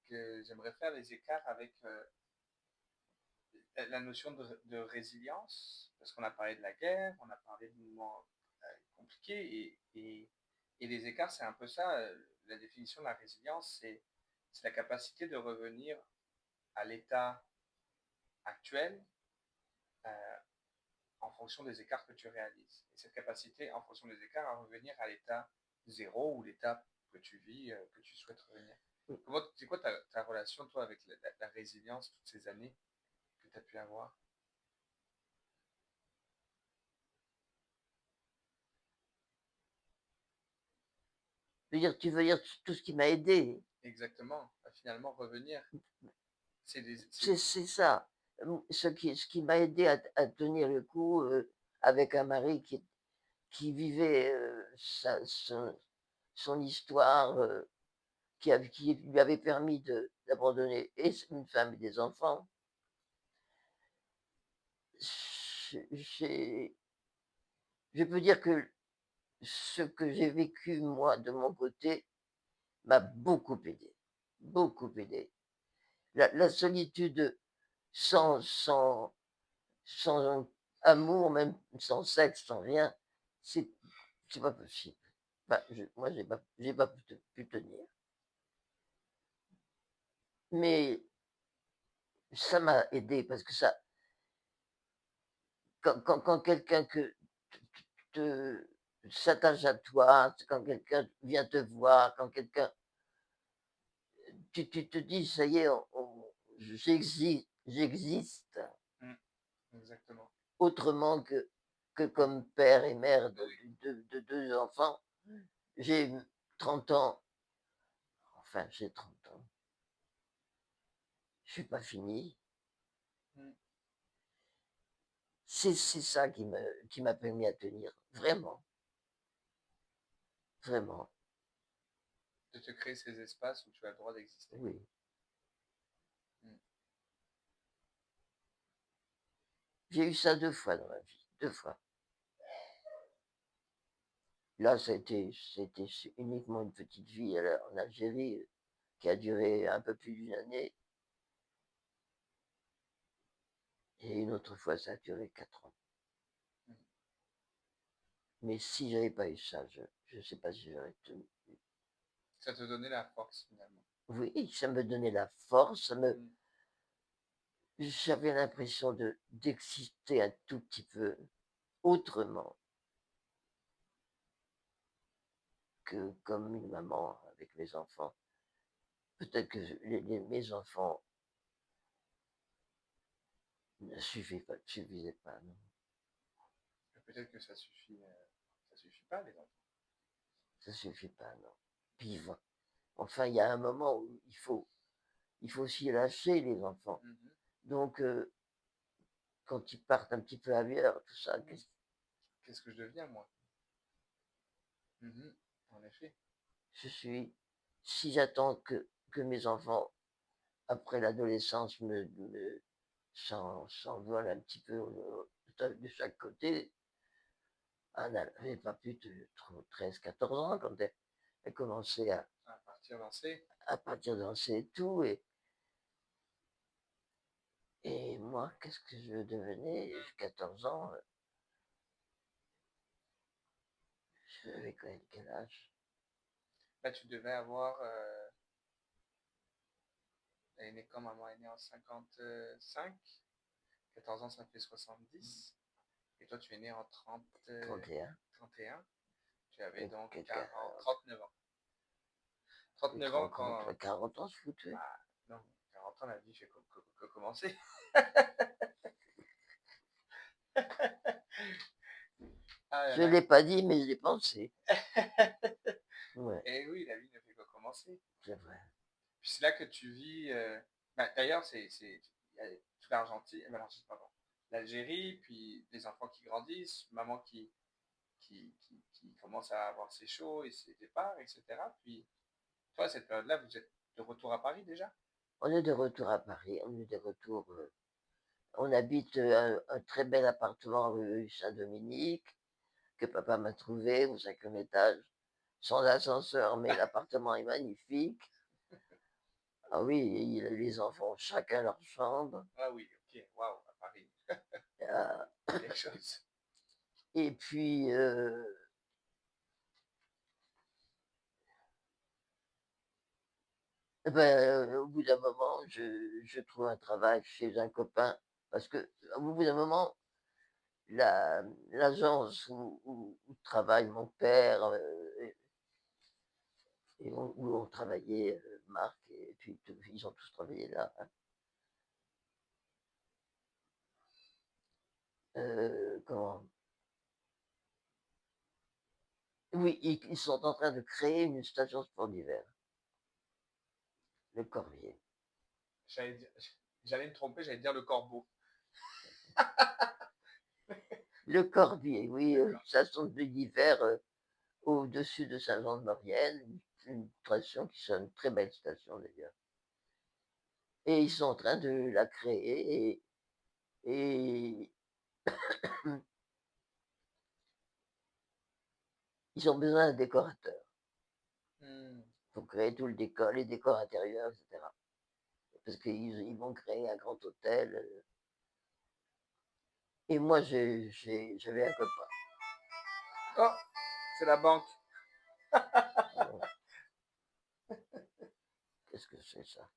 que j'aimerais faire, les écarts avec la notion de résilience, parce qu'on a parlé de la guerre, on a parlé de moments compliqués, et les écarts, c'est un peu ça. La définition de la résilience, c'est la capacité de revenir à l'état actuel euh, en fonction des écarts que tu réalises. Et cette capacité, en fonction des écarts, à revenir à l'état zéro ou l'état que tu vis, que tu souhaites revenir. C'est quoi ta relation, toi, avec la résilience, toutes ces années que tu as pu avoir? Tu veux dire tout ce qui m'a aidé. Exactement. Finalement, revenir, C'est ça. Ce qui m'a aidé à tenir le coup, avec un mari qui vivait, son histoire, qui lui avait permis d'abandonner une femme et des enfants. J'ai Je peux dire que ce que j'ai vécu moi de mon côté m'a beaucoup aidé, beaucoup aidé. La solitude sans amour, même sans sexe, sans rien, c'est c'est pas possible. Enfin, moi, j'ai pas pu tenir. Mais ça m'a aidé parce que ça, quand quelqu'un te s'attache à toi, quand quelqu'un vient te voir, quand quelqu'un, tu te dis, ça y est, j'existe Mm, exactement. autrement que comme père et mère de deux enfants. J'ai 30 ans, enfin j'ai 30 ans, je suis pas fini. Mm. C'est ça qui m'a permis à tenir, vraiment, vraiment, De te créer ces espaces où tu as le droit d'exister. oui. Mm. J'ai eu ça 2 fois dans ma vie, 2 fois. Là, c'était uniquement une petite vie en Algérie, qui a duré un peu plus d'une année, et une autre fois, ça a duré 4 ans. Mm. Mais si j'avais pas eu ça, je sais pas si j'aurais tenu. Ça te donnait la force finalement. Oui, ça me donnait la force, Mm. j'avais l'impression d'exister un tout petit peu autrement que comme une maman avec mes enfants. Peut-être que mes enfants ne suffisaient pas, non. Peut-être que ça suffit pas les enfants. Ça suffit pas, non. Puis, enfin, il y a un moment où il faut aussi lâcher les enfants. Mhm. Donc, quand ils partent un petit peu ailleurs, tout ça, Mm. Qu'est-ce que je deviens moi? Mhm. En effet. je suis, si j'attends que mes enfants, après l'adolescence, s'envolent un petit peu de chaque côté. Elle n'avait pas plus de 13, 14 ans quand elle commençait À partir danser. à partir de danser et tout. Et moi, qu'est-ce que je devenais? 14 ans, j'avais quand même quel âge? Bah, tu devais avoir. Elle est née quand maman est née en 55. 14 ans, ça fait 70. Et toi, tu es né en 30, 31. 31. Tu avais Et donc quelqu'un, 40, 39 ans. et 39 ans 30, quand. 40 ans, je foutais. Bah, non, 40 ans, la vie fait que commencer. Ah là Je ne là. l'ai pas dit, mais je l'ai pensé. Ouais, Et oui, la vie ne fait que commencer. c'est vrai. Puis c'est là que tu vis. Bah, d'ailleurs, il y a toute l'Argentine, pardon, l'Algérie, puis les enfants qui grandissent, maman qui commence à avoir ses shows et ses départs, etc. Puis toi, à cette période-là, vous êtes de retour à Paris déjà? On est de retour à Paris. On est de retour. On habite un très bel appartement rue Saint-Dominique que papa m'a trouvé au 5e étage, sans ascenseur, mais l'appartement est magnifique. Ah oui, les enfants ont chacun leur chambre. Ah oui, ok, waouh, à Paris, Euh, quelque chose. et puis, au bout d'un moment, je trouve un travail chez un copain parce que au bout d'un moment, l'agence où travaille mon père et où ont travaillé Marc et puis ils ont tous travaillé là, hein. Comment? Oui, ils sont en train de créer une station sport d'hiver, le Corbier. J'allais dire- J'allais me tromper, j'allais dire le corbeau. Le Corbier, oui, D'accord. station d'hiver au-dessus de Saint-Jean-de-Maurienne, une station qui soit une très belle station d'ailleurs. Et ils sont en train de la créer et ils ont besoin d'un décorateur. Hmm. Il faut créer tout le décor, les décors intérieurs, etc. Parce qu'ils vont créer un grand hôtel. Et moi, j'avais un copain. Oh, c'est la banque. Alors, qu'est-ce que c'est ça?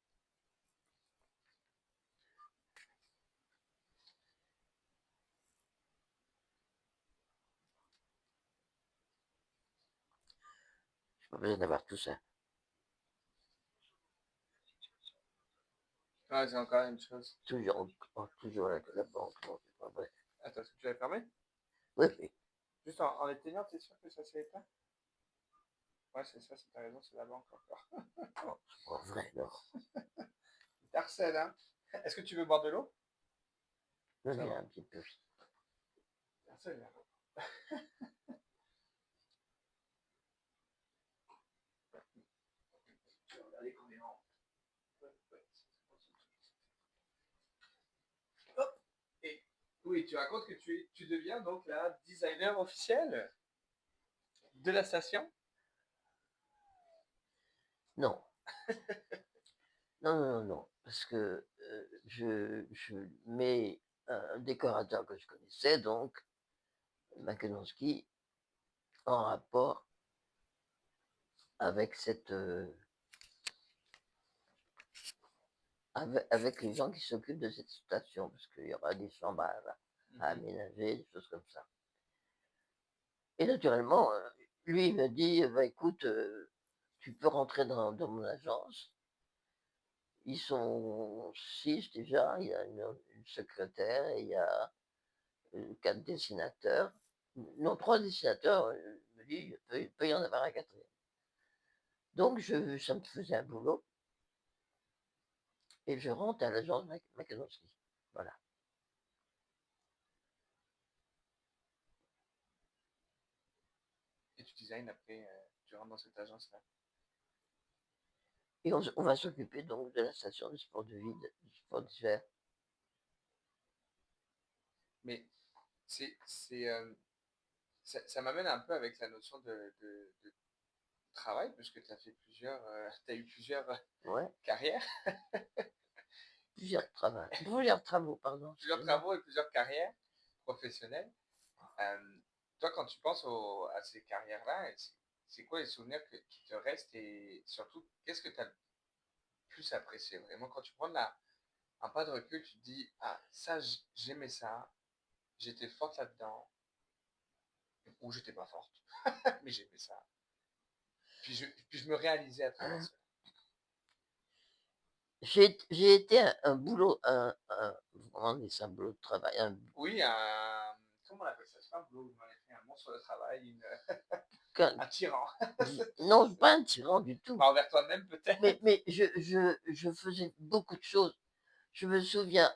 J'ai pas besoin d'avoir tout ça. Ah, c'est encore une chose. Toujours la banque, non, c'est pas vrai. Attends, est-ce que tu l'as fermé? Oui, oui, Juste en éteignant, t'es sûr que ça s'est éteint? Ouais, c'est ça, c'est ta raison, c'est la banque encore. non, c'est pas vrai, non. Darcel, hein? Est-ce que tu veux boire de l'eau? Je Ça viens va. un petit peu. Darcel, là. Tu vas regarder combien en. Ouais, ouais. Hop! Et oui, tu racontes que tu deviens donc la designer officielle de la station? Non, non, non, non, non. Parce que je mets un décorateur que je connaissais, donc, Makenonski, en rapport avec avec les gens qui s'occupent de cette station, parce qu'il y aura des chambres à Mhm. aménager, des choses comme ça. Et naturellement, lui, il me dit, bah, écoute, tu peux rentrer dans mon agence. Ils sont 6 déjà, il y a une secrétaire et il y a 4 dessinateurs. Non, 3 dessinateurs, il me dit, il peut y en avoir un quatrième. Donc, ça me faisait un boulot et je rentre à l'agence Makanowski. Voilà. Et tu design après, tu rentres dans cette agence-là. Et on va s'occuper donc de la station de sport de vide, du sport d'hiver. Mais c'est, ça m'amène un peu avec la notion de travail, puisque tu as fait tu eu plusieurs Ouais, carrières, plusieurs travaux, pardon, plusieurs excuse-moi. travaux et plusieurs carrières professionnelles. Euh, Toi, quand tu penses à ces carrières-là, c'est quoi les souvenirs qui te restent et surtout, qu'est-ce que tu as le plus apprécié vraiment quand tu prends un pas de recul, tu te dis, ah, ça, j'aimais ça, j'étais forte là-dedans, ou j'étais pas forte, mais j'aimais ça. Puis je me réalisais à travers Hein, cela. j'ai été un boulot, comment on dit ça, un boulot de travail, Oui, comment on appelle ça? C'est pas un boulot, on avait fait un monstre de travail, qu'un- un tyran. non, pas un tyran du tout. Pas envers toi-même peut-être. Mais je faisais beaucoup de choses. Je me souviens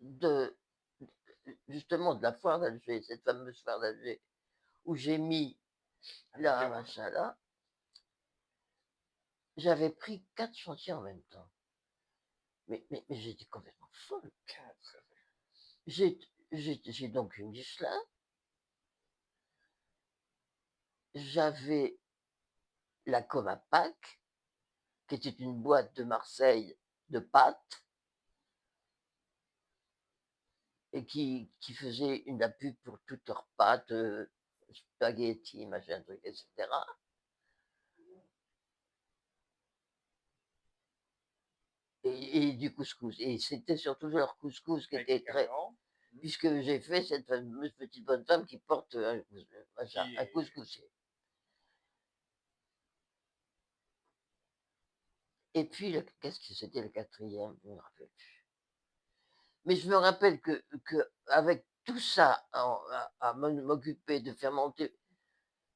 de, justement, de la foire d'Alger, cette fameuse foire d'Alger, où j'ai mis Un la million, hein. machin là. J'avais pris 4 chantiers en même temps. Mais j'étais complètement folle. Quatre. J'ai j'ai donc une Michelin. J'avais la Comapac, qui était une boîte de Marseille de pâtes et qui faisait la pub pour toutes leurs pâtes, spaghetti, machin truc, etc. Et du couscous. Et c'était surtout leur couscous qui Avec les était très. camerons. Puisque j'ai fait cette fameuse petite bonne femme qui porte Qui un est... couscoussier. Et puis, qu'est-ce que c'était le quatrième? Je ne me rappelle plus. Mais je me rappelle que avec tout ça, à m'occuper, de faire monter,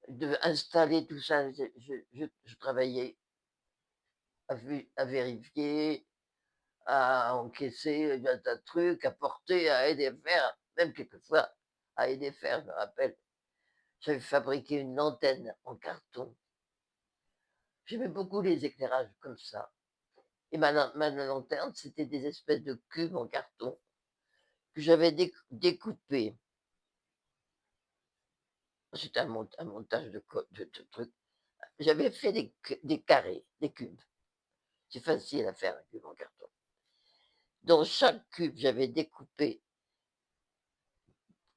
de installer tout ça, je travaillais à vérifier, à encaisser un tas de trucs, à porter, à aider à faire, même quelquefois à aider à faire, je me rappelle. J'avais fabriqué une antenne en carton. J'aimais beaucoup les éclairages comme ça. Et ma lanterne, c'était des espèces de cubes en carton que j'avais découpés. C'était un montage de trucs. J'avais fait des carrés, des cubes. C'est facile à faire un cube en carton. Dans chaque cube, j'avais découpé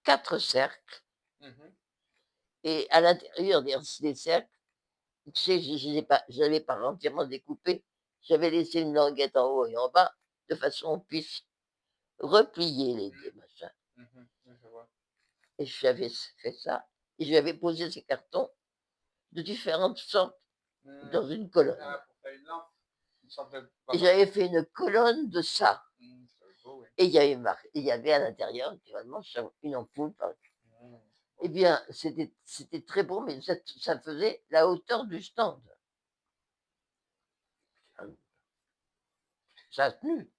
4 cercles. Mhm. Et à l'intérieur des cercles, tu sais, je l'avais pas entièrement découpé. J'avais laissé une languette en haut et en bas, de façon qu'on puisse replier les deux machins. Mhm. Je vois. Et j'avais fait ça. Et j'avais posé ces cartons de différentes sortes Mhm. dans une colonne. Ah, pour faire une lampe. Une sorte de... Et Pardon. j'avais fait une colonne de ça. C'est beau, oui. Et il y avait à l'intérieur, naturellement, une ampoule. Mhm. C'est Eh beau. bien, c'était très beau, mais ça faisait la hauteur du stand. Ça a tenu.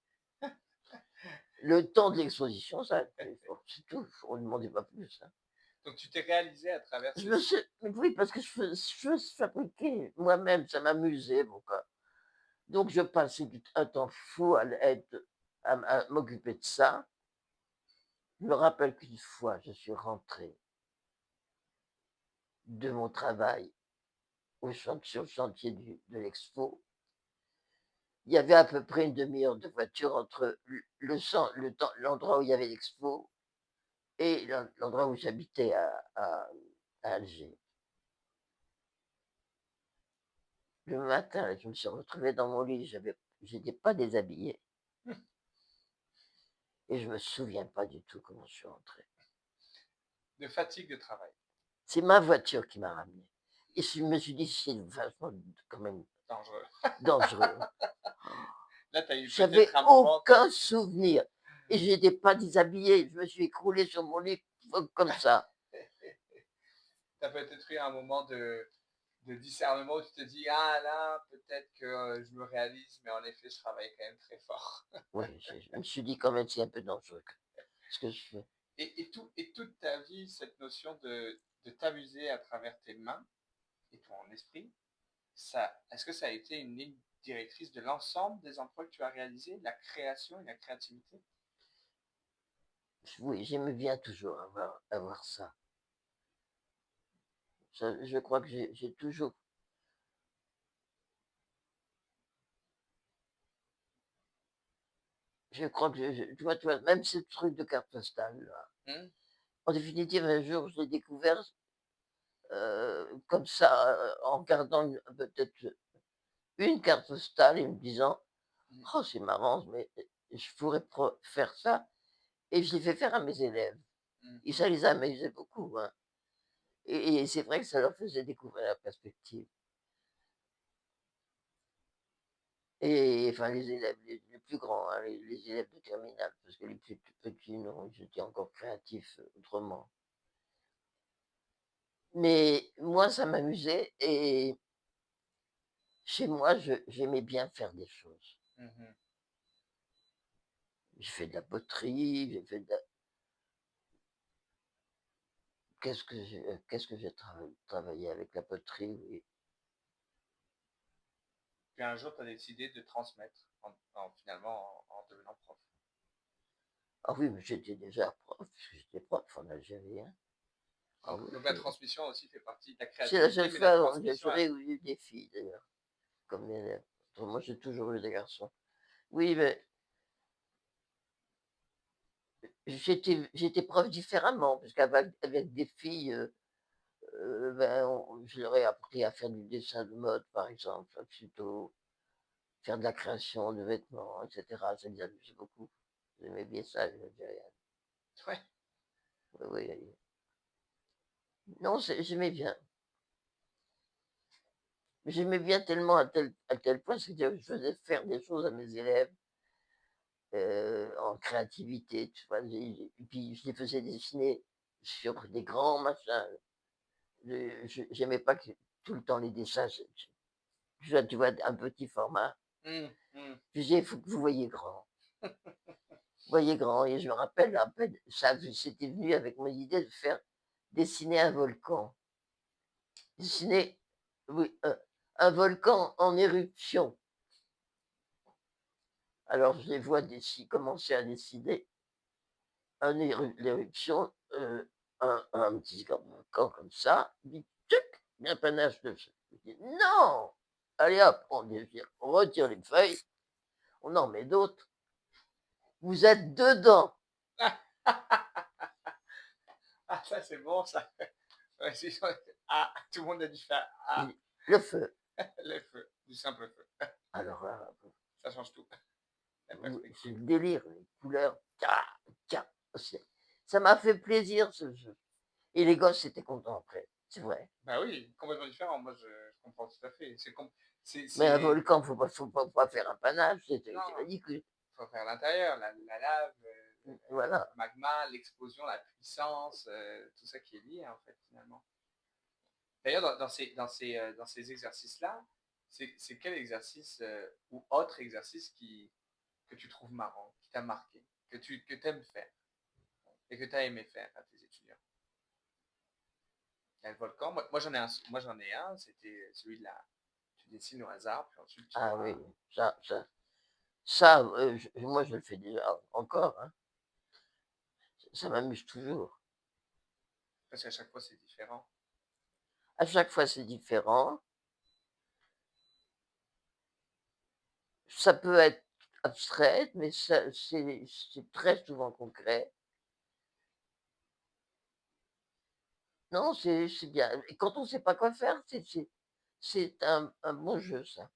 Le temps de l'exposition, ça a tenu. Bon, c'est tout, on ne demandait pas plus. Hein. Donc tu t'es réalisé à travers Je ces... me suis, mais oui, parce que je fabriquer moi-même, ça m'amusait. Donc, je passais un temps fou à m'occuper de ça. Je me rappelle qu'une fois, je suis rentré de mon travail sur le chantier de l'Expo. Il y avait à peu près une demi-heure de voiture entre l'endroit où il y avait l'Expo et l'endroit où j'habitais à Alger. Le matin, je me suis retrouvée dans mon lit, j'étais pas déshabillée et je me souviens pas du tout comment je suis rentrée. de fatigue de travail. C'est ma voiture qui m'a ramenée. Et je me suis dit, c'est vachement quand même Dangereux. dangereux. Là, tu as eu J'avais peut-être un moment de... aucun souvenir. Et je n'étais pas déshabillée. Je me suis écroulée sur mon lit comme ça. Tu as peut-être eu un moment de discernement où tu te dis, ah là, peut-être que je me réalise, mais en effet, je travaille quand même très fort. Oui, je me suis dit quand même, c'est un peu dangereux ce que je fais. Et toute ta vie, cette notion de t'amuser à travers tes mains et ton esprit, est-ce que ça a été une ligne directrice de l'ensemble des emplois que tu as réalisés, la création et la créativité? Oui, j'aimais bien toujours avoir ça. Je crois que j'ai toujours je crois que tu vois, même ce truc de carte postale là, Mmh. en définitive, un jour, je l'ai découvert, comme ça, en regardant peut-être une carte postale et me disant: Mmh. «Oh, c'est marrant, mais je pourrais faire ça», et je l'ai fait faire à mes élèves et Mmh. ça les amusait beaucoup, hein, et c'est vrai que ça leur faisait découvrir la perspective. Et enfin les élèves les plus grands, hein, les élèves de terminale, parce que les plus petits non, ils étaient encore créatifs, autrement. Mais moi ça m'amusait et chez moi j'aimais bien faire des choses. Mmh. J'ai fait de la poterie, j'ai fait de la qu'est-ce que j'ai travaillé avec la poterie, oui. Puis un jour, tu as décidé de transmettre finalement en devenant prof. Ah oui, mais j'étais déjà prof, puisque j'étais prof en Algérie, hein. Ah Donc oui, donc la oui. transmission aussi fait partie de la C'est la créativité, seule mais la fois en transmission a Algérie où j'ai eu des filles d'ailleurs, comme élèves. Autrement j'ai toujours eu des garçons. Oui, mais j'étais prof différemment, parce qu'avec des filles, ben, je leur ai appris à faire du dessin de mode, par exemple, plutôt faire de la création de vêtements, etc. Ça les amusait beaucoup. J'aimais bien ça, les Algériennes. ouais. Oui, oui, oui. Non, j'aimais bien. J'aimais bien tellement à tel point, c'est que je faisais faire des choses à mes élèves en créativité, tu vois. Et puis je les faisais dessiner sur des grands machins. J'aimais pas que tout le temps les dessins, tu vois, un petit format. Mmh. Mmh. Je disais: «Il faut que vous voyez grand». Voyez grand, et je me rappelle, après ça c'était venu avec mon idée de faire dessiner un volcan. Dessiner, oui, un volcan en éruption. Alors je les vois commencer à dessiner l'éruption, un petit volcan comme ça, puis tchic, un panache dessus. Je dis: «Non! Allez hop, on retire les feuilles, on en met d'autres. Vous êtes dedans!» Ah, ça c'est bon ça. Ouais, ah, tout le monde a dû faire ah, Et le feu. le feu, du simple feu. Alors là, Ça change tout, la oui, c'est perspective. le délire, les couleurs, tcha, tcha, ça m'a fait plaisir ce jeu, et les gosses étaient contents après, c'est vrai. Bah oui, complètement différent. Moi, je comprends tout à fait. Mais un C'est volcan, faut pas faire un panache, c'est non, ridicule. faut faire l'intérieur, la lave, Voilà. le magma, l'explosion, la puissance, tout ça qui est lié en fait finalement. D'ailleurs, dans ces exercices-là, c'est quel exercice ou autre exercice que tu trouves marrant, qui t'a marqué, que aimes faire et que tu as aimé faire à tes étudiants? Il y a le volcan. Moi, j'en ai un, c'était celui de la. Tu dessines au hasard, puis ensuite tu Ah oui, dois. ça, moi je le fais déjà encore, hein. Ça m'amuse toujours. Parce qu'à chaque fois, c'est différent. À chaque fois, c'est différent. Ça peut être abstrait, mais c'est très souvent concret. Non, c'est bien, et quand on ne sait pas quoi faire, c'est un bon jeu, ça.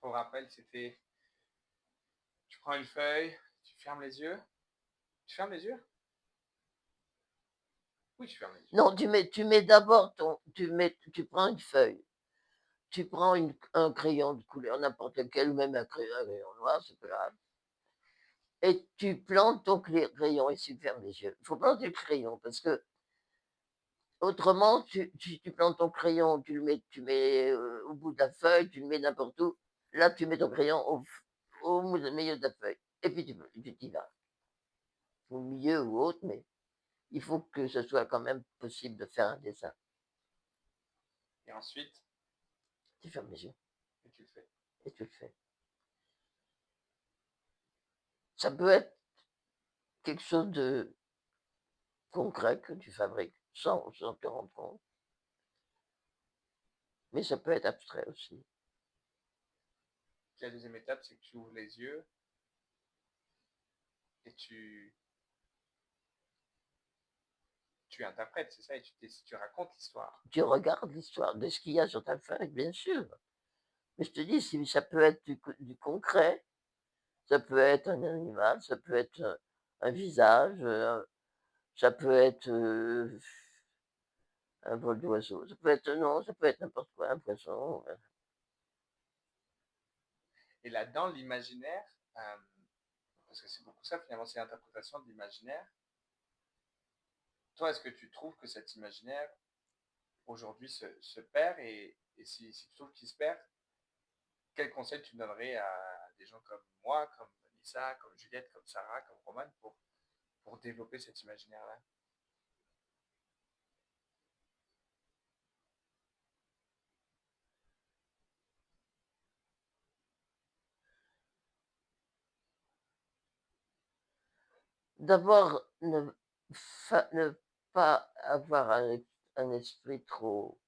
Pour rappel, c'était. Tu prends une feuille, tu fermes les yeux. Tu fermes les yeux? Oui, tu fermes les yeux. Non, tu mets d'abord tu prends une feuille, tu prends un crayon de couleur n'importe lequel, ou même un crayon noir, c'est pas grave, et tu plantes ton crayon et tu fermes les yeux. Il faut planter le crayon parce que autrement, tu plantes ton crayon, tu mets, au bout de la feuille, tu le mets n'importe où. Là, tu mets ton crayon au milieu de la feuille et puis tu t'y vas. Au milieu ou autre, mais il faut que ce soit quand même possible de faire un dessin. Et ensuite, Tu fermes les yeux. et tu le fais. et tu le fais. Ça peut être quelque chose de concret que tu fabriques sans te rendre compte, mais ça peut être abstrait aussi. La deuxième étape, c'est que tu ouvres les yeux et tu interprètes, c'est ça, et tu racontes l'histoire. Tu regardes l'histoire de ce qu'il y a sur ta feuille, bien sûr. Mais je te dis, ça peut être du concret, ça peut être un animal, ça peut être un visage, ça peut être un vol d'oiseau, ça peut être, non, ça peut être n'importe quoi, un poisson. Et là-dedans, l'imaginaire, euh, parce que c'est beaucoup ça, finalement, c'est l'interprétation de l'imaginaire. Toi, est-ce que tu trouves que cet imaginaire, aujourd'hui, se perd et si tu trouves qu'il se perd, quel conseil tu donnerais à des gens comme moi, comme Vanessa, comme Juliette, comme Sarah, comme Roman pour développer cet imaginaire-là? D'abord, ne pas avoir un esprit trop,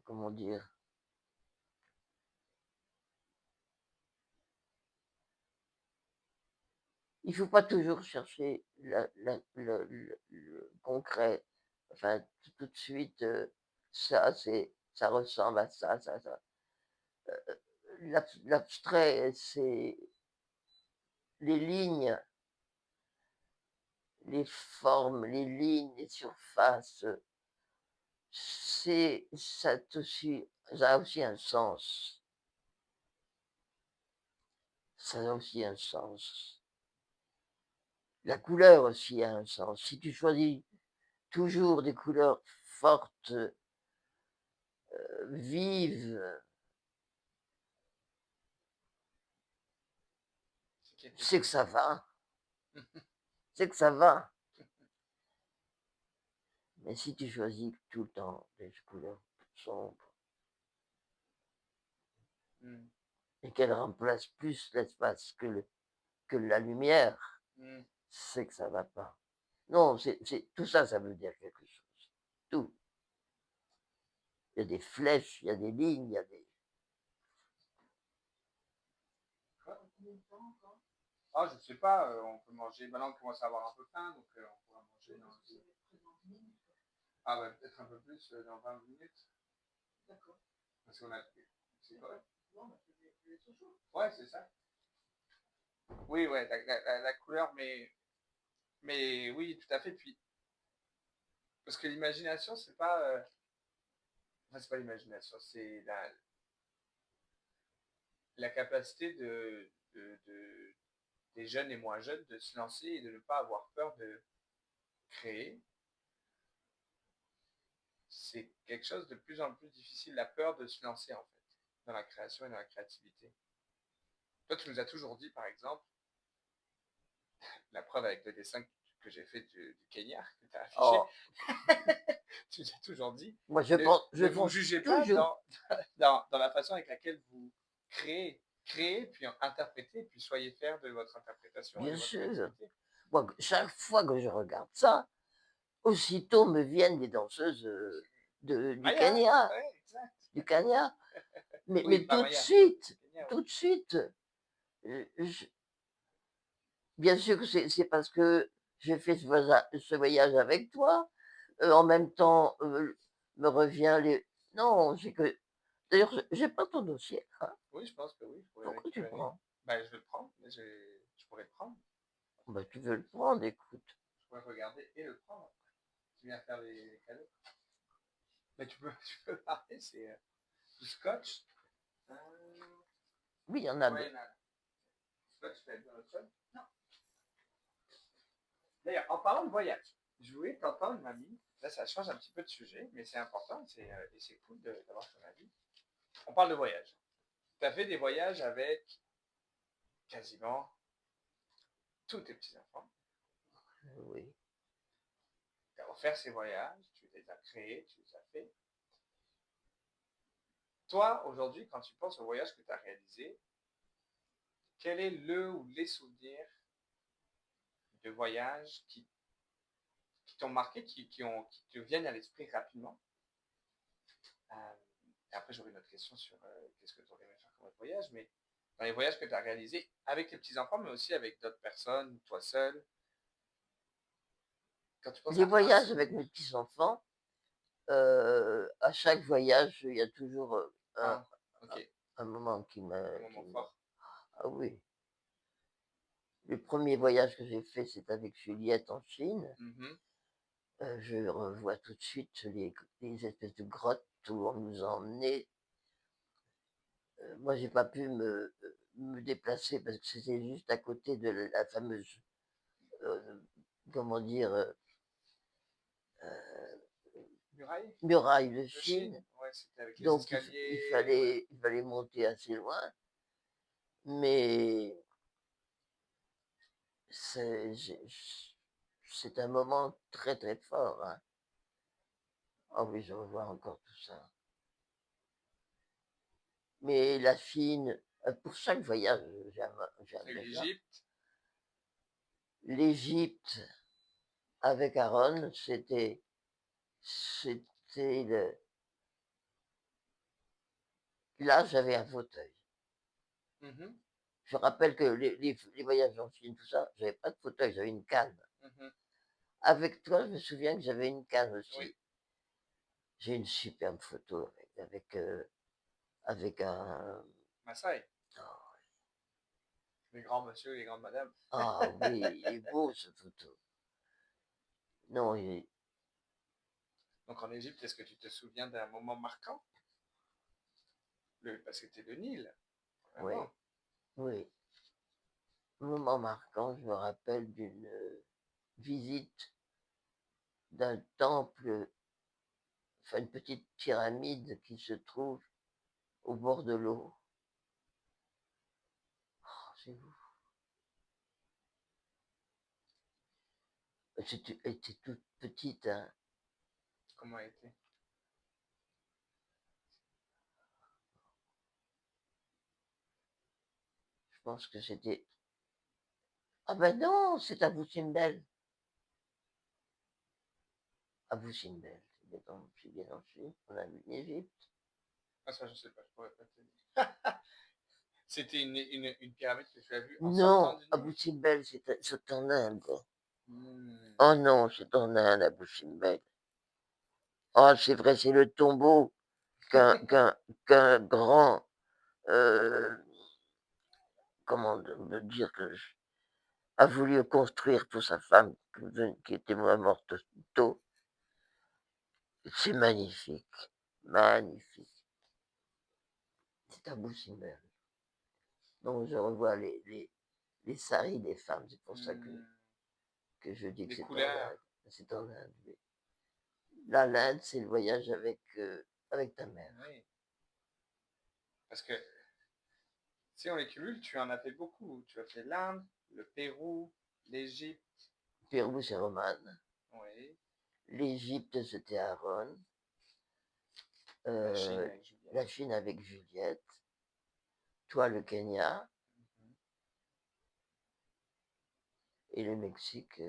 comment dire, il faut pas toujours chercher le concret, enfin, tout de suite, ça ressemble à ça. L'abstrait, c'est les lignes, les formes, les lignes, les surfaces, ça a aussi un sens. Ça a aussi un sens. La couleur aussi a un sens. Si tu choisis toujours des couleurs fortes, vives, C'est qu'il y a quelque c'est que chose. ça va. C'est que ça va. Mais si tu choisis tout le temps des couleurs sombres Hmm, et qu'elles remplacent plus l'espace que la lumière, hmm. c'est que ça va pas. Non, tout ça, ça veut dire quelque chose. Tout. Il y a des flèches, il y a des lignes, il y a des. Ah, je sais pas, on peut manger. Maintenant, on commence à avoir un peu faim, donc on pourra manger dans. Ah, bah, peut-être un peu plus dans 20 minutes. Parce qu'on a. C'est correct. Ouais, c'est ça. Oui, ouais, la couleur, mais oui, tout à fait. Puis, parce que l'imagination, c'est pas. Enfin, c'est pas l'imagination, c'est la capacité des jeunes et moins jeunes de se lancer et de ne pas avoir peur de créer. C'est quelque chose de plus en plus difficile, la peur de se lancer, en fait, dans la création et dans la créativité. Toi, tu nous as toujours dit, par exemple, la preuve avec le dessin que j'ai fait du Kenya, que tu as affiché, Oh, tu nous as toujours dit, moi, je ne vous pense jugez pas toujours, dans la façon avec laquelle vous créez, puis interprétez, puis soyez fiers de votre interprétation et bien de votre sûr. créativité. Moi, chaque fois que je regarde ça, aussitôt me viennent des danseuses du Maya, Kenya, ouais, exact. du Kenya. Oui, Mais pas Maya, non, Kenya, oui. tout de suite, euh, je- bien sûr que c'est parce que j'ai fait ce voyage avec toi. En même temps, me revient les. Non, c'est que. D'ailleurs, j'ai pas ton dossier, hein. Oui, je pense que oui, je pourrais le Pourquoi tu le récupérer. prends? Ben, je vais le prendre, mais je pourrais le prendre. Bah, tu veux le prendre, écoute. Je pourrais regarder et le prendre. Tu viens faire les cadeaux. Mais tu peux parler, c'est du scotch. Euh, Oui, il y en a. ouais, il y en a. Scotch, tu fais dans le sol. D'ailleurs, en parlant de voyage, je voulais t'entendre, mamie. Là, ça change un petit peu de sujet, mais c'est important et c'est cool d'avoir ton avis. On parle de voyage. Tu as fait des voyages avec quasiment tous tes petits-enfants. Oui. Tu as offert ces voyages, tu les as créés, tu les as faits. Toi, aujourd'hui, quand tu penses au voyage que tu as réalisé, quel est le ou les souvenirs de voyage qui t'ont marqué, qui te viennent à l'esprit rapidement? Euh, et après, j'aurai une autre question sur qu'est-ce que tu aurais aimé faire comme autre voyage, mais dans les voyages que tu as réalisés avec tes petits-enfants, mais aussi avec d'autres personnes, toi seul, quand tu penses Les à un voyages avec souvenir, mes petits-enfants, à chaque voyage, il y a toujours, un, ok, un moment qui un qui moment me fort. ah oui. Le premier voyage que j'ai fait, c'est avec Juliette en Chine. Mhm. Je revois tout de suite les espèces de grottes où on nous a emmenés. Moi, j'ai pas pu me déplacer parce que c'était juste à côté de la fameuse, heu, comment dire? Muraille Muraille de de Chine. Chine, ouais, c'était avec les Donc escaliers, ouais. il fallait monter assez loin, mais c'est j'ai c'est un moment très, très fort, hein. Ah oui, je revois encore tout ça. Mais la Chine, pour chaque voyage, j'aime Et déjà. l'Égypte, L'Égypte avec Aaron, c'était là, j'avais un fauteuil. mhm, Je rappelle que les voyages en Chine, tout ça, j'avais pas de fauteuil, j'avais une canne. mhm, Avec toi, je me souviens que j'avais une canne oui, aussi. J'ai une superbe photo avec un. Maasai, les grands monsieur, les grandes madames. Ah oui, il est beau ce photo. Non, Donc en Égypte, est-ce que tu te souviens d'un moment marquant? Parce que c'était le Nil, oui, vraiment. oui. Moment marquant, je me rappelle d'une visite d'un temple, enfin une petite pyramide qui se trouve au bord de l'eau. Oh, c'est ouf. Elle était toute petite, hein. Comment a été? Je pense que c'était. Ah ben non, c'est Abou Simbel. Abou Simbel, c'est bien en Chine, on a vu l'Égypte. Ah ça, je sais pas, je pourrais pas te dire. C'était une pyramide que tu as vue en sortant Non, du Abou Nil? Simbel, c'est en Inde. Hmm. Oh non, c'est en Inde, Abou Simbel. Oh, c'est vrai, c'est le tombeau qu'un qu'un qu'un grand, euh, comment dire que a voulu construire pour sa femme qui était morte tôt. C'est magnifique, magnifique. C'est Abou Simbel. Donc je revois les saris des femmes, c'est pour ça Hmm. que je dis que Les c'est en couleurs. Inde. C'est en Inde, oui. Là, l'Inde, c'est le voyage avec ta mère. Oui. Parce que si on les cumule, tu en as fait beaucoup. Tu as fait l'Inde, le Pérou, l'Égypte. Pérou, c'est Romane. Oui. L'Égypte, c'était Aaron. La Chine Euh, avec Juliette. la Chine avec Juliette. Toi, le Kenya. Mhm. Et le Mexique,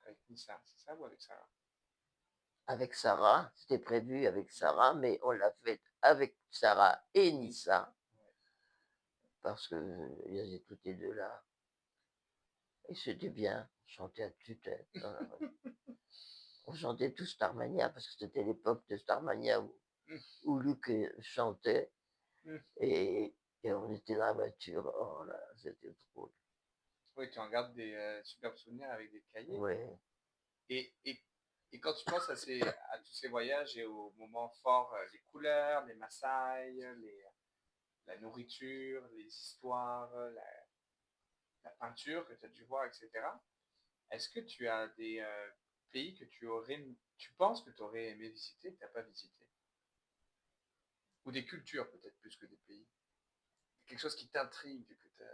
Avec Nissa, c'est ça ou avec Sarah? avec Sarah. C'était prévu avec Sarah, mais on l'a fait avec Sarah et Nissa. Nissa. Ouais. Parce qu'ils étaient toutes les deux là. Et c'était bien. On chantait à tue-tête dans la rue. On chantait tous Starmania parce que c'était l'époque de Starmania où Luc chantait Mhm. et, et on était dans la voiture. Oh là, c'était drôle. Oui, tu en gardes des superbes souvenirs avec des cahiers. Ouais. Et, et, et quand tu penses à tous ces voyages et aux moments forts, les couleurs, les massailles, la nourriture, les histoires, la peinture que tu as dû voir, etc. Est-ce que tu as des pays que tu penses que tu aurais aimé visiter et que tu n'as pas visité? Ou des cultures peut-être plus que des pays? Quelque chose qui t'intrigue que t'as.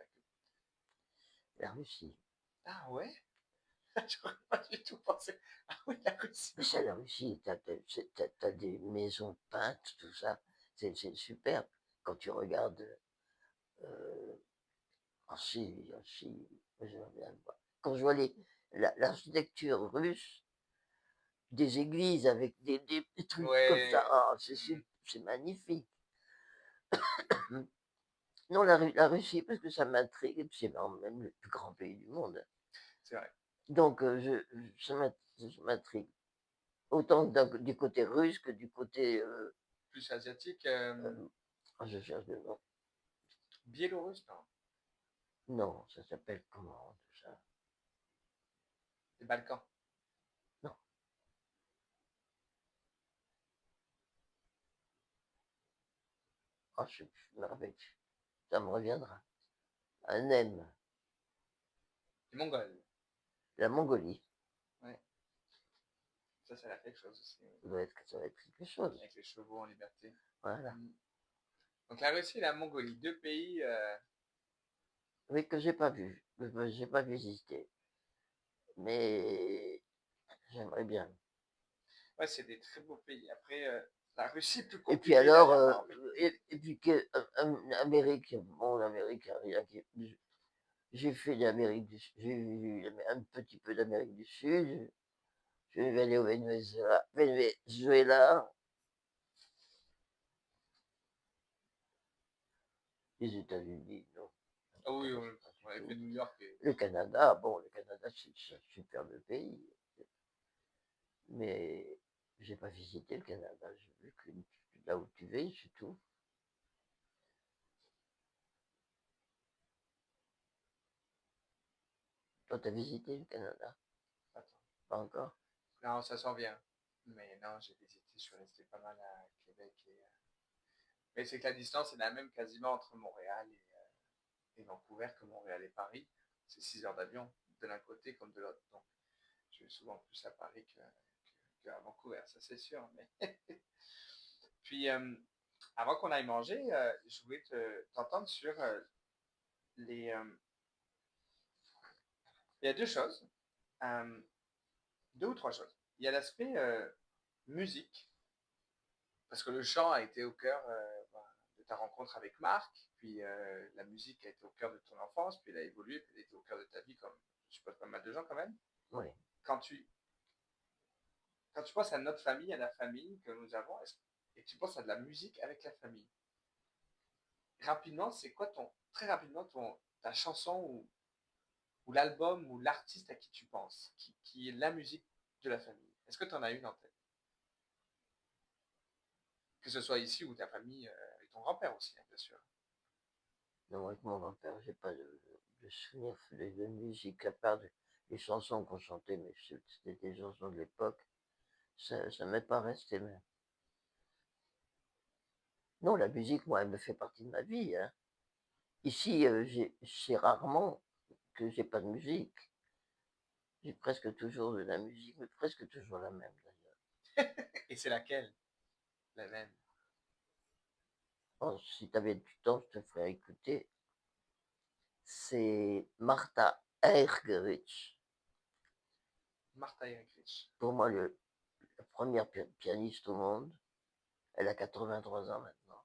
La Russie. Ah ouais? J'aurais pas du tout pensé. Ah oui, la Russie. Mais ça, la Russie, t'as des maisons peintes, tout ça. C'est superbe. Quand tu regardes euh, j'aimerais bien le voir. Quand je vois l'architecture russe, des églises avec des trucs comme ça, Ouais. ah, Mm, c'est magnifique. Non, la Russie, parce que ça m'intrigue, et puis c'est même le plus grand pays du monde. c'est vrai. Donc, ça m'intrigue. Autant du côté russe que du côté. Plus asiatique. Je cherche le nom. Biélorusse, non. Non, ça s'appelle comment tout ça? Les Balkans. Non. Ah, je me rappelle plus. Ça me reviendra. Un M. Les Mongols. La Mongolie. Ouais. Ça a quelque chose aussi. Oui. Ça va être quelque chose. Avec les chevaux en liberté. Voilà. Mm. Donc la Russie et la Mongolie, deux pays. Oui, que j'ai pas vu. Que j'ai pas visité. Mais j'aimerais bien. Ouais, c'est des très beaux pays. Après, la Russie est plus Et puis compliquée alors, dernièrement. et puis que Amérique, bon, l'Amérique, rien qui. J'ai fait l'Amérique du Sud, j'ai vu un petit peu d'Amérique du Sud. Je vais aller au Venezuela, les États-Unis, non, ça Ah oui, m'intéresse pas du on avait fait tout. New York. Et... Le Canada, bon, le Canada, c'est un superbe pays, mais j'ai pas visité le Canada. J'ai vu que là où tu vis, c'est tout. Toi, t'as visité le Canada? Attends. Pas encore? Non, ça s'en vient. Mais non, j'ai visité, je suis resté pas mal à Québec. Mais c'est que la distance est la même quasiment entre Montréal et Vancouver que Montréal et Paris. C'est 6 heures d'avion de l'un côté comme de l'autre. Donc, je vais souvent plus à Paris qu'à Vancouver, ça c'est sûr. Mais... Puis, avant qu'on aille manger, je voulais t'entendre sur les... il y a deux choses, euh, deux ou trois choses. Il y a l'aspect musique, parce que le chant a été au cœur de ta rencontre avec Marc, puis la musique a été au cœur de ton enfance, puis elle a évolué, puis elle a été au cœur de ta vie, comme je suppose pas mal de gens quand même. Oui. Quand tu, quand tu penses à notre famille, à la famille que nous avons, et que tu penses à de la musique avec la famille, rapidement, c'est quoi très rapidement, ta chanson ou l'album ou l'artiste à qui tu penses, qui est la musique de la famille? Est-ce que tu en as une en tête? Que ce soit ici ou ta famille et ton grand-père aussi, hein, bien sûr. Non, avec mon grand-père, j'ai pas de souvenir de musique, à part les chansons qu'on chantait, mais c'était des chansons de l'époque. Ça m'est pas resté même. Non, la musique, moi, elle me fait partie de ma vie, hein. Ici, c'est rarement que j'ai pas de musique. J'ai presque toujours de la musique, mais presque toujours la même d'ailleurs. Et c'est laquelle? La même. Oh, si tu avais du temps, je te ferais écouter. C'est Martha Argerich. Martha Erich. Pour moi, la première pianiste au monde. Elle a 83 ans maintenant.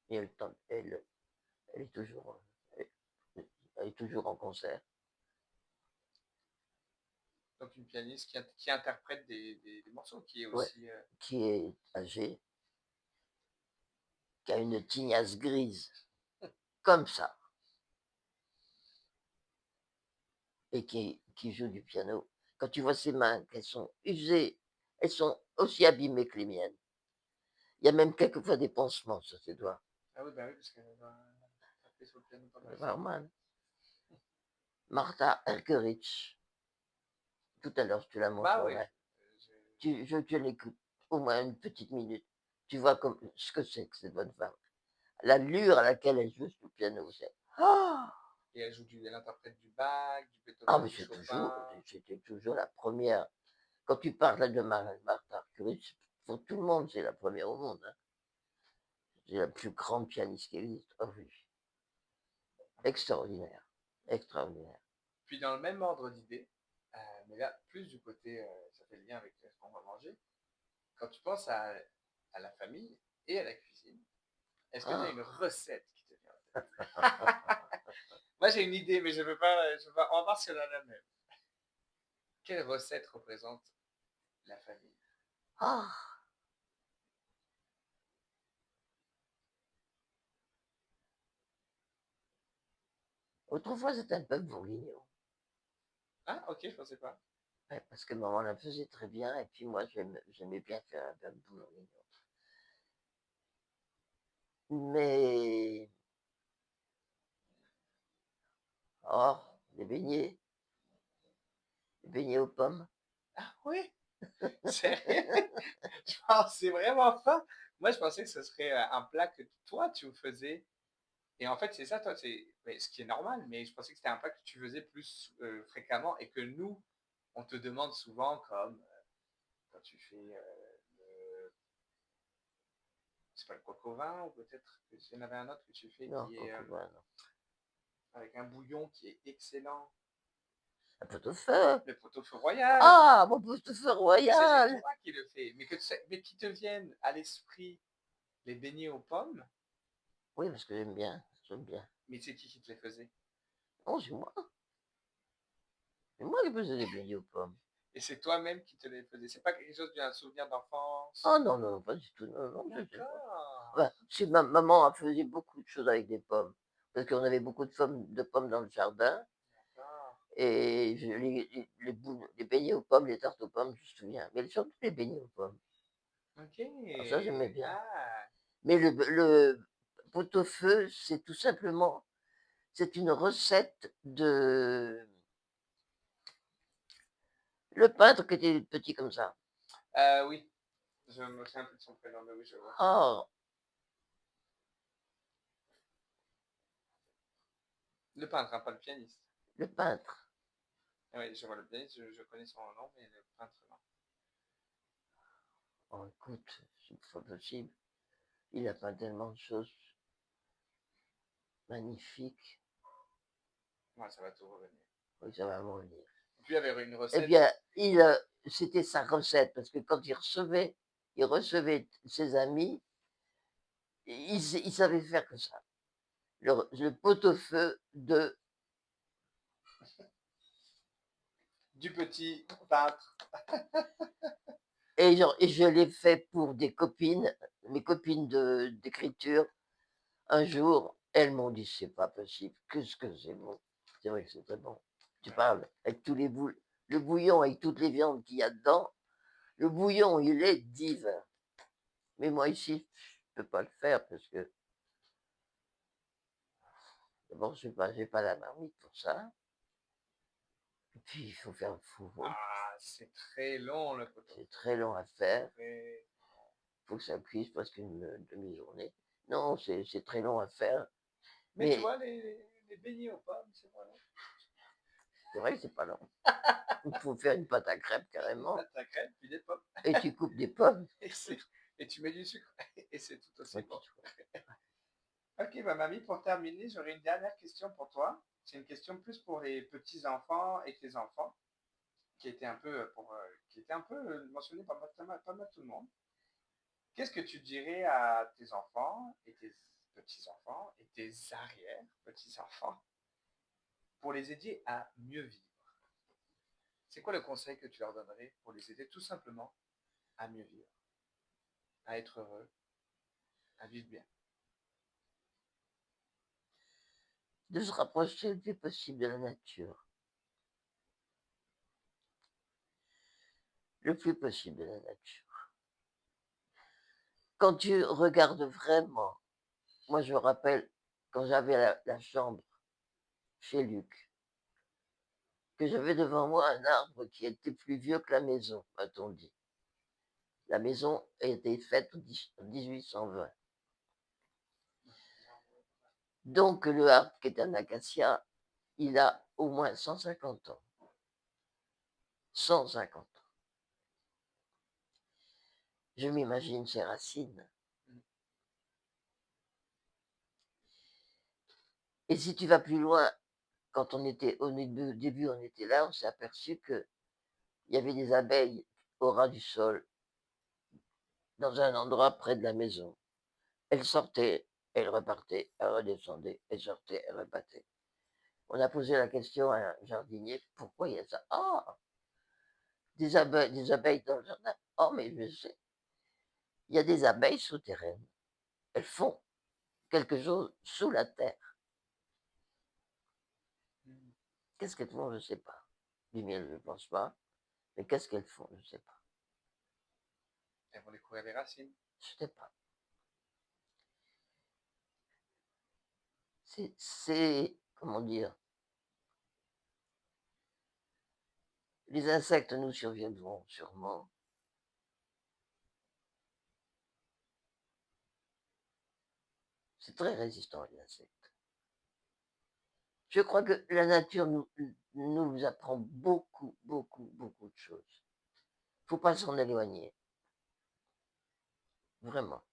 Et elle est toujours, elle, elle est toujours en concert. Donc une pianiste qui interprète des morceaux, qui est Ouais. aussi... Qui est âgée, qui a une tignasse grise, comme ça, et qui joue du piano. Quand tu vois ses mains, qu'elles sont usées, elles sont aussi abîmées que les miennes. Il y a même quelquefois des pansements sur ses doigts. Ah oui, bah oui, parce qu'elle va taper sur le piano pas mal. C'est normal. Martha Argerich. Tout à l'heure, je te la Bah oui. montrerai. Je l'écoute au moins une petite minute. Tu vois ce que c'est que cette bonne femme. L'allure à laquelle elle joue sur le piano, c'est. Ah, Et elle interprète du Bach, du ah, Beethoven, mais du Chopin. c'était toujours la première. Quand tu parles de Martha Argerich, pour tout le monde, c'est la première au monde, hein. C'est la plus grande pianiste qui existe. Oh oui, extraordinaire, extraordinaire. Puis dans le même ordre d'idée, Mais là, plus du côté, ça fait le lien avec ce qu'on va manger. Quand tu penses à la famille et à la cuisine, est-ce que tu as une Ah, recette qui te vient en tête? Moi, j'ai une idée, mais on va voir si on a la même. Quelle recette représente la famille? ah, autrefois, c'était un peu bourguignon. Ah, ok, je pensais pas. Ouais, parce que maman la faisait très bien, et puis moi, j'aimais bien faire un peu bourguignon. Mais, oh, les beignets aux pommes. Ah oui, sérieux? Je pensais vraiment pas. Moi, je pensais que ce serait un plat que toi, tu faisais. Et en fait, c'est ça, toi, mais ce qui est normal, mais je pensais que c'était un plat que tu faisais plus fréquemment et que nous, on te demande souvent, comme quand tu fais c'est pas le coq au vin, ou peut-être que il y en avait un autre que tu fais Non, qui est coco, bah, non. avec un bouillon qui est excellent. Un pot-au-feu. Le pot-au-feu royal. Ah, mon pot-au-feu Mais ça, c'est royal. toi qui le fais. Mais qui te viennent à l'esprit les beignets aux pommes, Oui, parce que j'aime bien, j'aime bien. mais c'est qui te les faisait? Non, c'est moi. C'est moi qui faisais les beignets aux pommes. Et c'est toi-même qui te les faisais. C'est pas quelque chose d'un souvenir d'enfance. Oh non, non, pas du tout. Non, non, je sais pas. D'accord. Enfin, si maman a faisait beaucoup de choses avec des pommes. Parce qu'on avait beaucoup de pommes dans le jardin. D'accord. Et les beignets aux pommes, les tartes aux pommes, je me souviens. Mais surtout les beignets aux pommes. Ok. Alors ça, j'aimais bien. Ah. Mais le pot-au-feu, c'est tout simplement, c'est une recette de le peintre qui était petit comme ça. Oui. Je me souviens plus de son prénom, mais oui, je vois. Oh, Le peintre, hein, pas le pianiste. le peintre. Ah oui, je vois le pianiste, je connais son nom, mais le peintre, non. Oh, écoute, c'est pas possible. Il a peint tellement de choses magnifiques. Ouais, ça va tout revenir. Oui, ça va me revenir. Et puis il y avait une Eh recette. bien, c'était sa recette, parce que quand il recevait ses amis, il savait faire que ça. Le pot-au-feu de. Du petit peintre. Et je l'ai fait pour des copines, mes copines d'écriture. Un jour, elles m'ont dit, c'est pas possible, qu'est-ce que c'est bon. C'est vrai que c'est très bon. Tu Ouais. parles avec tous les boules, le bouillon avec toutes les viandes qu'il y a dedans. Le bouillon, il est divin. Mais moi ici, je peux pas le faire parce que d'abord, j'ai pas la marmite pour ça. Et puis, il faut faire un four. Ah, c'est très long le C'est pot-au-feu. très long à faire. Très... Il faut que ça cuise presque une demi-journée. Non, c'est très long à faire. Mais tu Mais vois, les beignets aux pommes, c'est pas long. c'est vrai que c'est pas long. Il faut faire une pâte à crêpes Une carrément. pâte à crêpes, puis des pommes. Et tu coupes des pommes. Et, et tu mets du sucre. Et c'est tout aussi Ouais, bon. Ok, bah mamie, pour terminer, j'aurais une dernière question pour toi. C'est une question plus pour les petits-enfants et tes enfants, qui était un peu mentionnée par pas mal tout le monde. Qu'est-ce que tu dirais à tes enfants et tes petits-enfants et tes arrière-petits-enfants pour les aider à mieux vivre? C'est quoi le conseil que tu leur donnerais pour les aider tout simplement à mieux vivre, à être heureux, à vivre bien? de se rapprocher le plus possible de la nature. Le plus possible de la nature. Quand tu regardes vraiment, moi je me rappelle quand j'avais la chambre chez Luc, que j'avais devant moi un arbre qui était plus vieux que la maison, m'a-t-on dit. La maison a été faite en 1820. Donc le arbre qui est un acacia, il a au moins 150 ans. 150 ans. Je m'imagine ses racines. Et si tu vas plus loin, quand on était au début, on était là, on s'est aperçu qu'il y avait des abeilles au ras du sol, dans un endroit près de la maison. Elles sortaient, elles repartaient, elles redescendaient, elles sortaient, elles repartaient. On a posé la question à un jardinier, pourquoi il y a ça? Ah, des abeilles dans le jardin. Oh, mais je sais, il y a des abeilles souterraines. Elles font quelque chose sous la terre. Mmh. Qu'est-ce qu'elles font? Je ne sais pas. Du miel, je ne pense pas. Mais qu'est-ce qu'elles font? Je ne sais pas. Elles vont découvrir les racines. Je ne sais pas. Comment dire, les insectes nous surviendront sûrement. C'est très résistant, les insectes. Je crois que la nature nous apprend beaucoup, beaucoup, beaucoup de choses. Il ne faut pas s'en éloigner. Vraiment.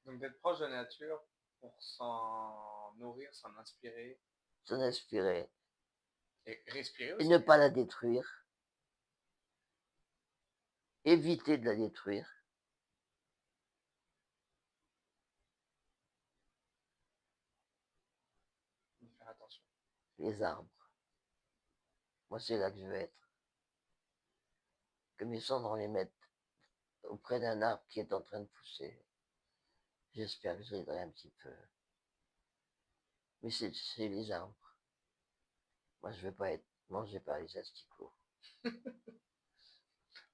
Donc d'être proche de la nature pour s'en nourrir, s'en inspirer S'en inspirer. et respirer Et aussi, ne hein. pas la détruire. Éviter de la détruire. Il faut faire attention. Les arbres. Moi, c'est là que je vais être. Que mes cendres, on les mette auprès d'un arbre qui est en train de pousser. J'espère que je l'aiderai un petit peu. Mais c'est les arbres. Moi, je ne veux pas être mangé par les asticots.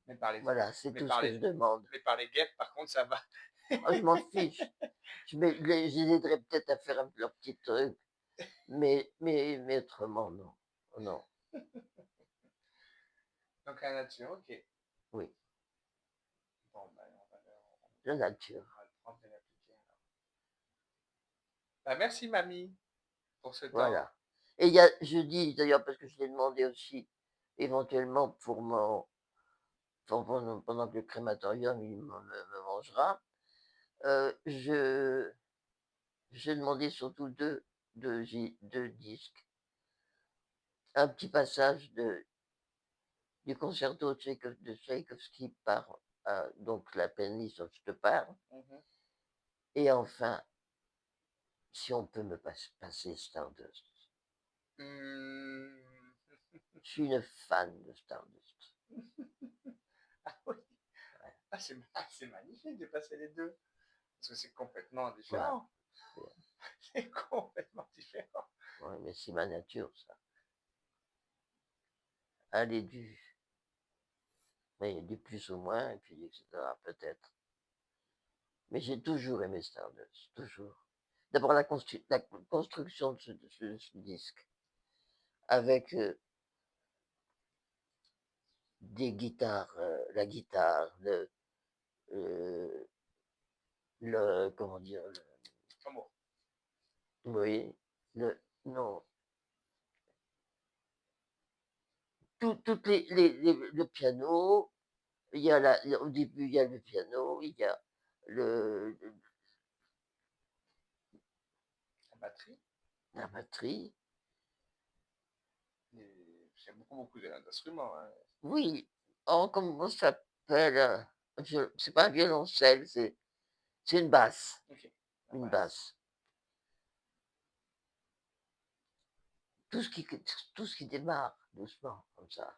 Mais par les, Voilà, c'est mais tout ce par que les, je demande. mais par les guêpes, par contre, ça va. Oh, je m'en fiche. Je les aiderai peut-être à faire leur petit truc. Mais autrement, non. Non, Donc la nature, ok. oui. Bon, ben, La nature. on va le prendre et l'appliquer alors. Bah, merci, mamie, pour ce temps. Voilà. Et il y a, je dis d'ailleurs, parce que je l'ai demandé aussi, éventuellement pendant que le crématorium me mangera, j'ai demandé surtout deux disques. Un petit passage du concerto de Tchaïkovski par donc la pianiste dont je te parle. Mhm. Et enfin, si on peut me passer Stardust. Hmm. Je suis une fan de Stardust. Ah oui. Ouais, C'est magnifique de passer les deux. Parce que c'est complètement voilà. différent. C'est complètement différent. Ouais, mais c'est ma nature, ça. Aller du plus au moins, et puis etc. Peut-être. Mais j'ai toujours aimé Stardust, toujours. D'abord la construction de ce disque, avec des guitares, la guitare, euh, comment dire, Comment? oui, non, toutes le piano, au début il y a le piano, il y a le, La batterie. la batterie, J'ai beaucoup d'instruments, hein. oui, oh, comment ça s'appelle? C'est pas un violoncelle, c'est une basse, Ok. La une basse. basse. Tout ce qui, tout ce qui démarre doucement, comme ça.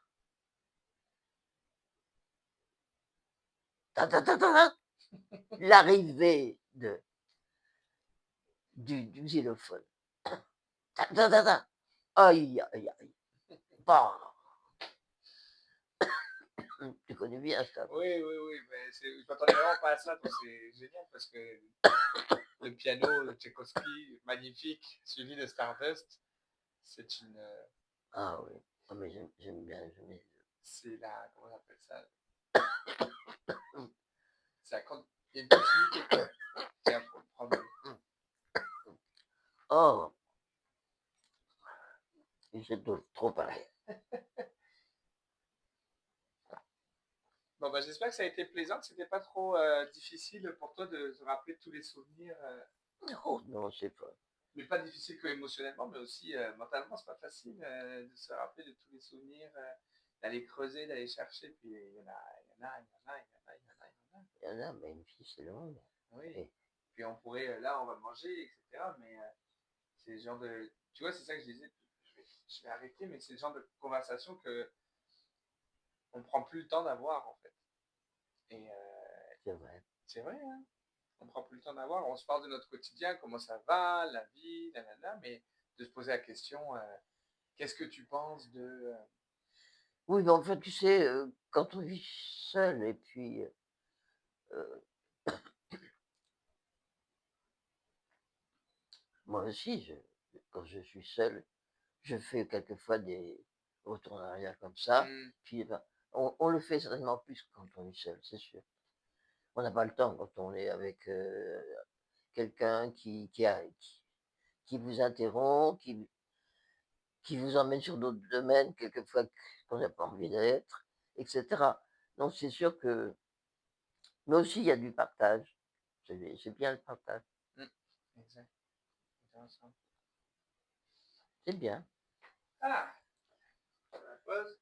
Ta, ta, ta, ta, ta. L'arrivée du xylophone. Ta, ta, ta, ta. Aïe, aïe, aïe. Bah, tu connais bien ça. Oui, oui, oui, mais je m'attendais vraiment pas à ça, donc c'est génial parce que le piano de Tchaïkovski, magnifique, suivi de Stardust, c'est une. Ah oui, ah, mais j'aime bien, C'est la. Comment on appelle ça? Il y a une continuité, quoi. Tiens, faut le prendre. Oh, j'ai trop parlé. Bon, bah, j'espère que ça a été plaisant, que c'était pas trop difficile pour toi de te rappeler tous les souvenirs. Oh non, c'est pas. mais pas difficile que émotionnellement, mais aussi mentalement, c'est pas facile de se rappeler de tous les souvenirs, d'aller creuser, d'aller chercher, puis il y en a, il y en a, il y en a, il y en a, il y en a, il y en a. Il y en a, mais une fille, c'est long. Oui. Et Puis on pourrait, là, on va manger, etc. Mais c'est le genre de. Tu vois, c'est ça que je disais. Je vais arrêter, mais c'est le genre de conversation que on prend plus le temps d'avoir, en fait. Et c'est vrai. c'est vrai, hein. On prend plus le temps d'avoir. On se parle de notre quotidien, comment ça va, la vie, nanana, mais de se poser la question, qu'est-ce que tu penses de. Oui, mais en fait, tu sais, quand on vit seul et puis, moi aussi, quand je suis seul, je fais quelquefois des retours en arrière comme ça, Hmm, puis, ben, on le fait certainement plus quand on est seul, c'est sûr. On n'a pas le temps quand on est avec, quelqu'un qui vous interrompt, qui vous emmène sur d'autres domaines, quelquefois qu'on n'a pas envie d'être, etc. Donc c'est sûr que mais aussi il y a du partage. C'est bien le partage, hmm, exact. Intéressant. c'est bien. Ah, la pause.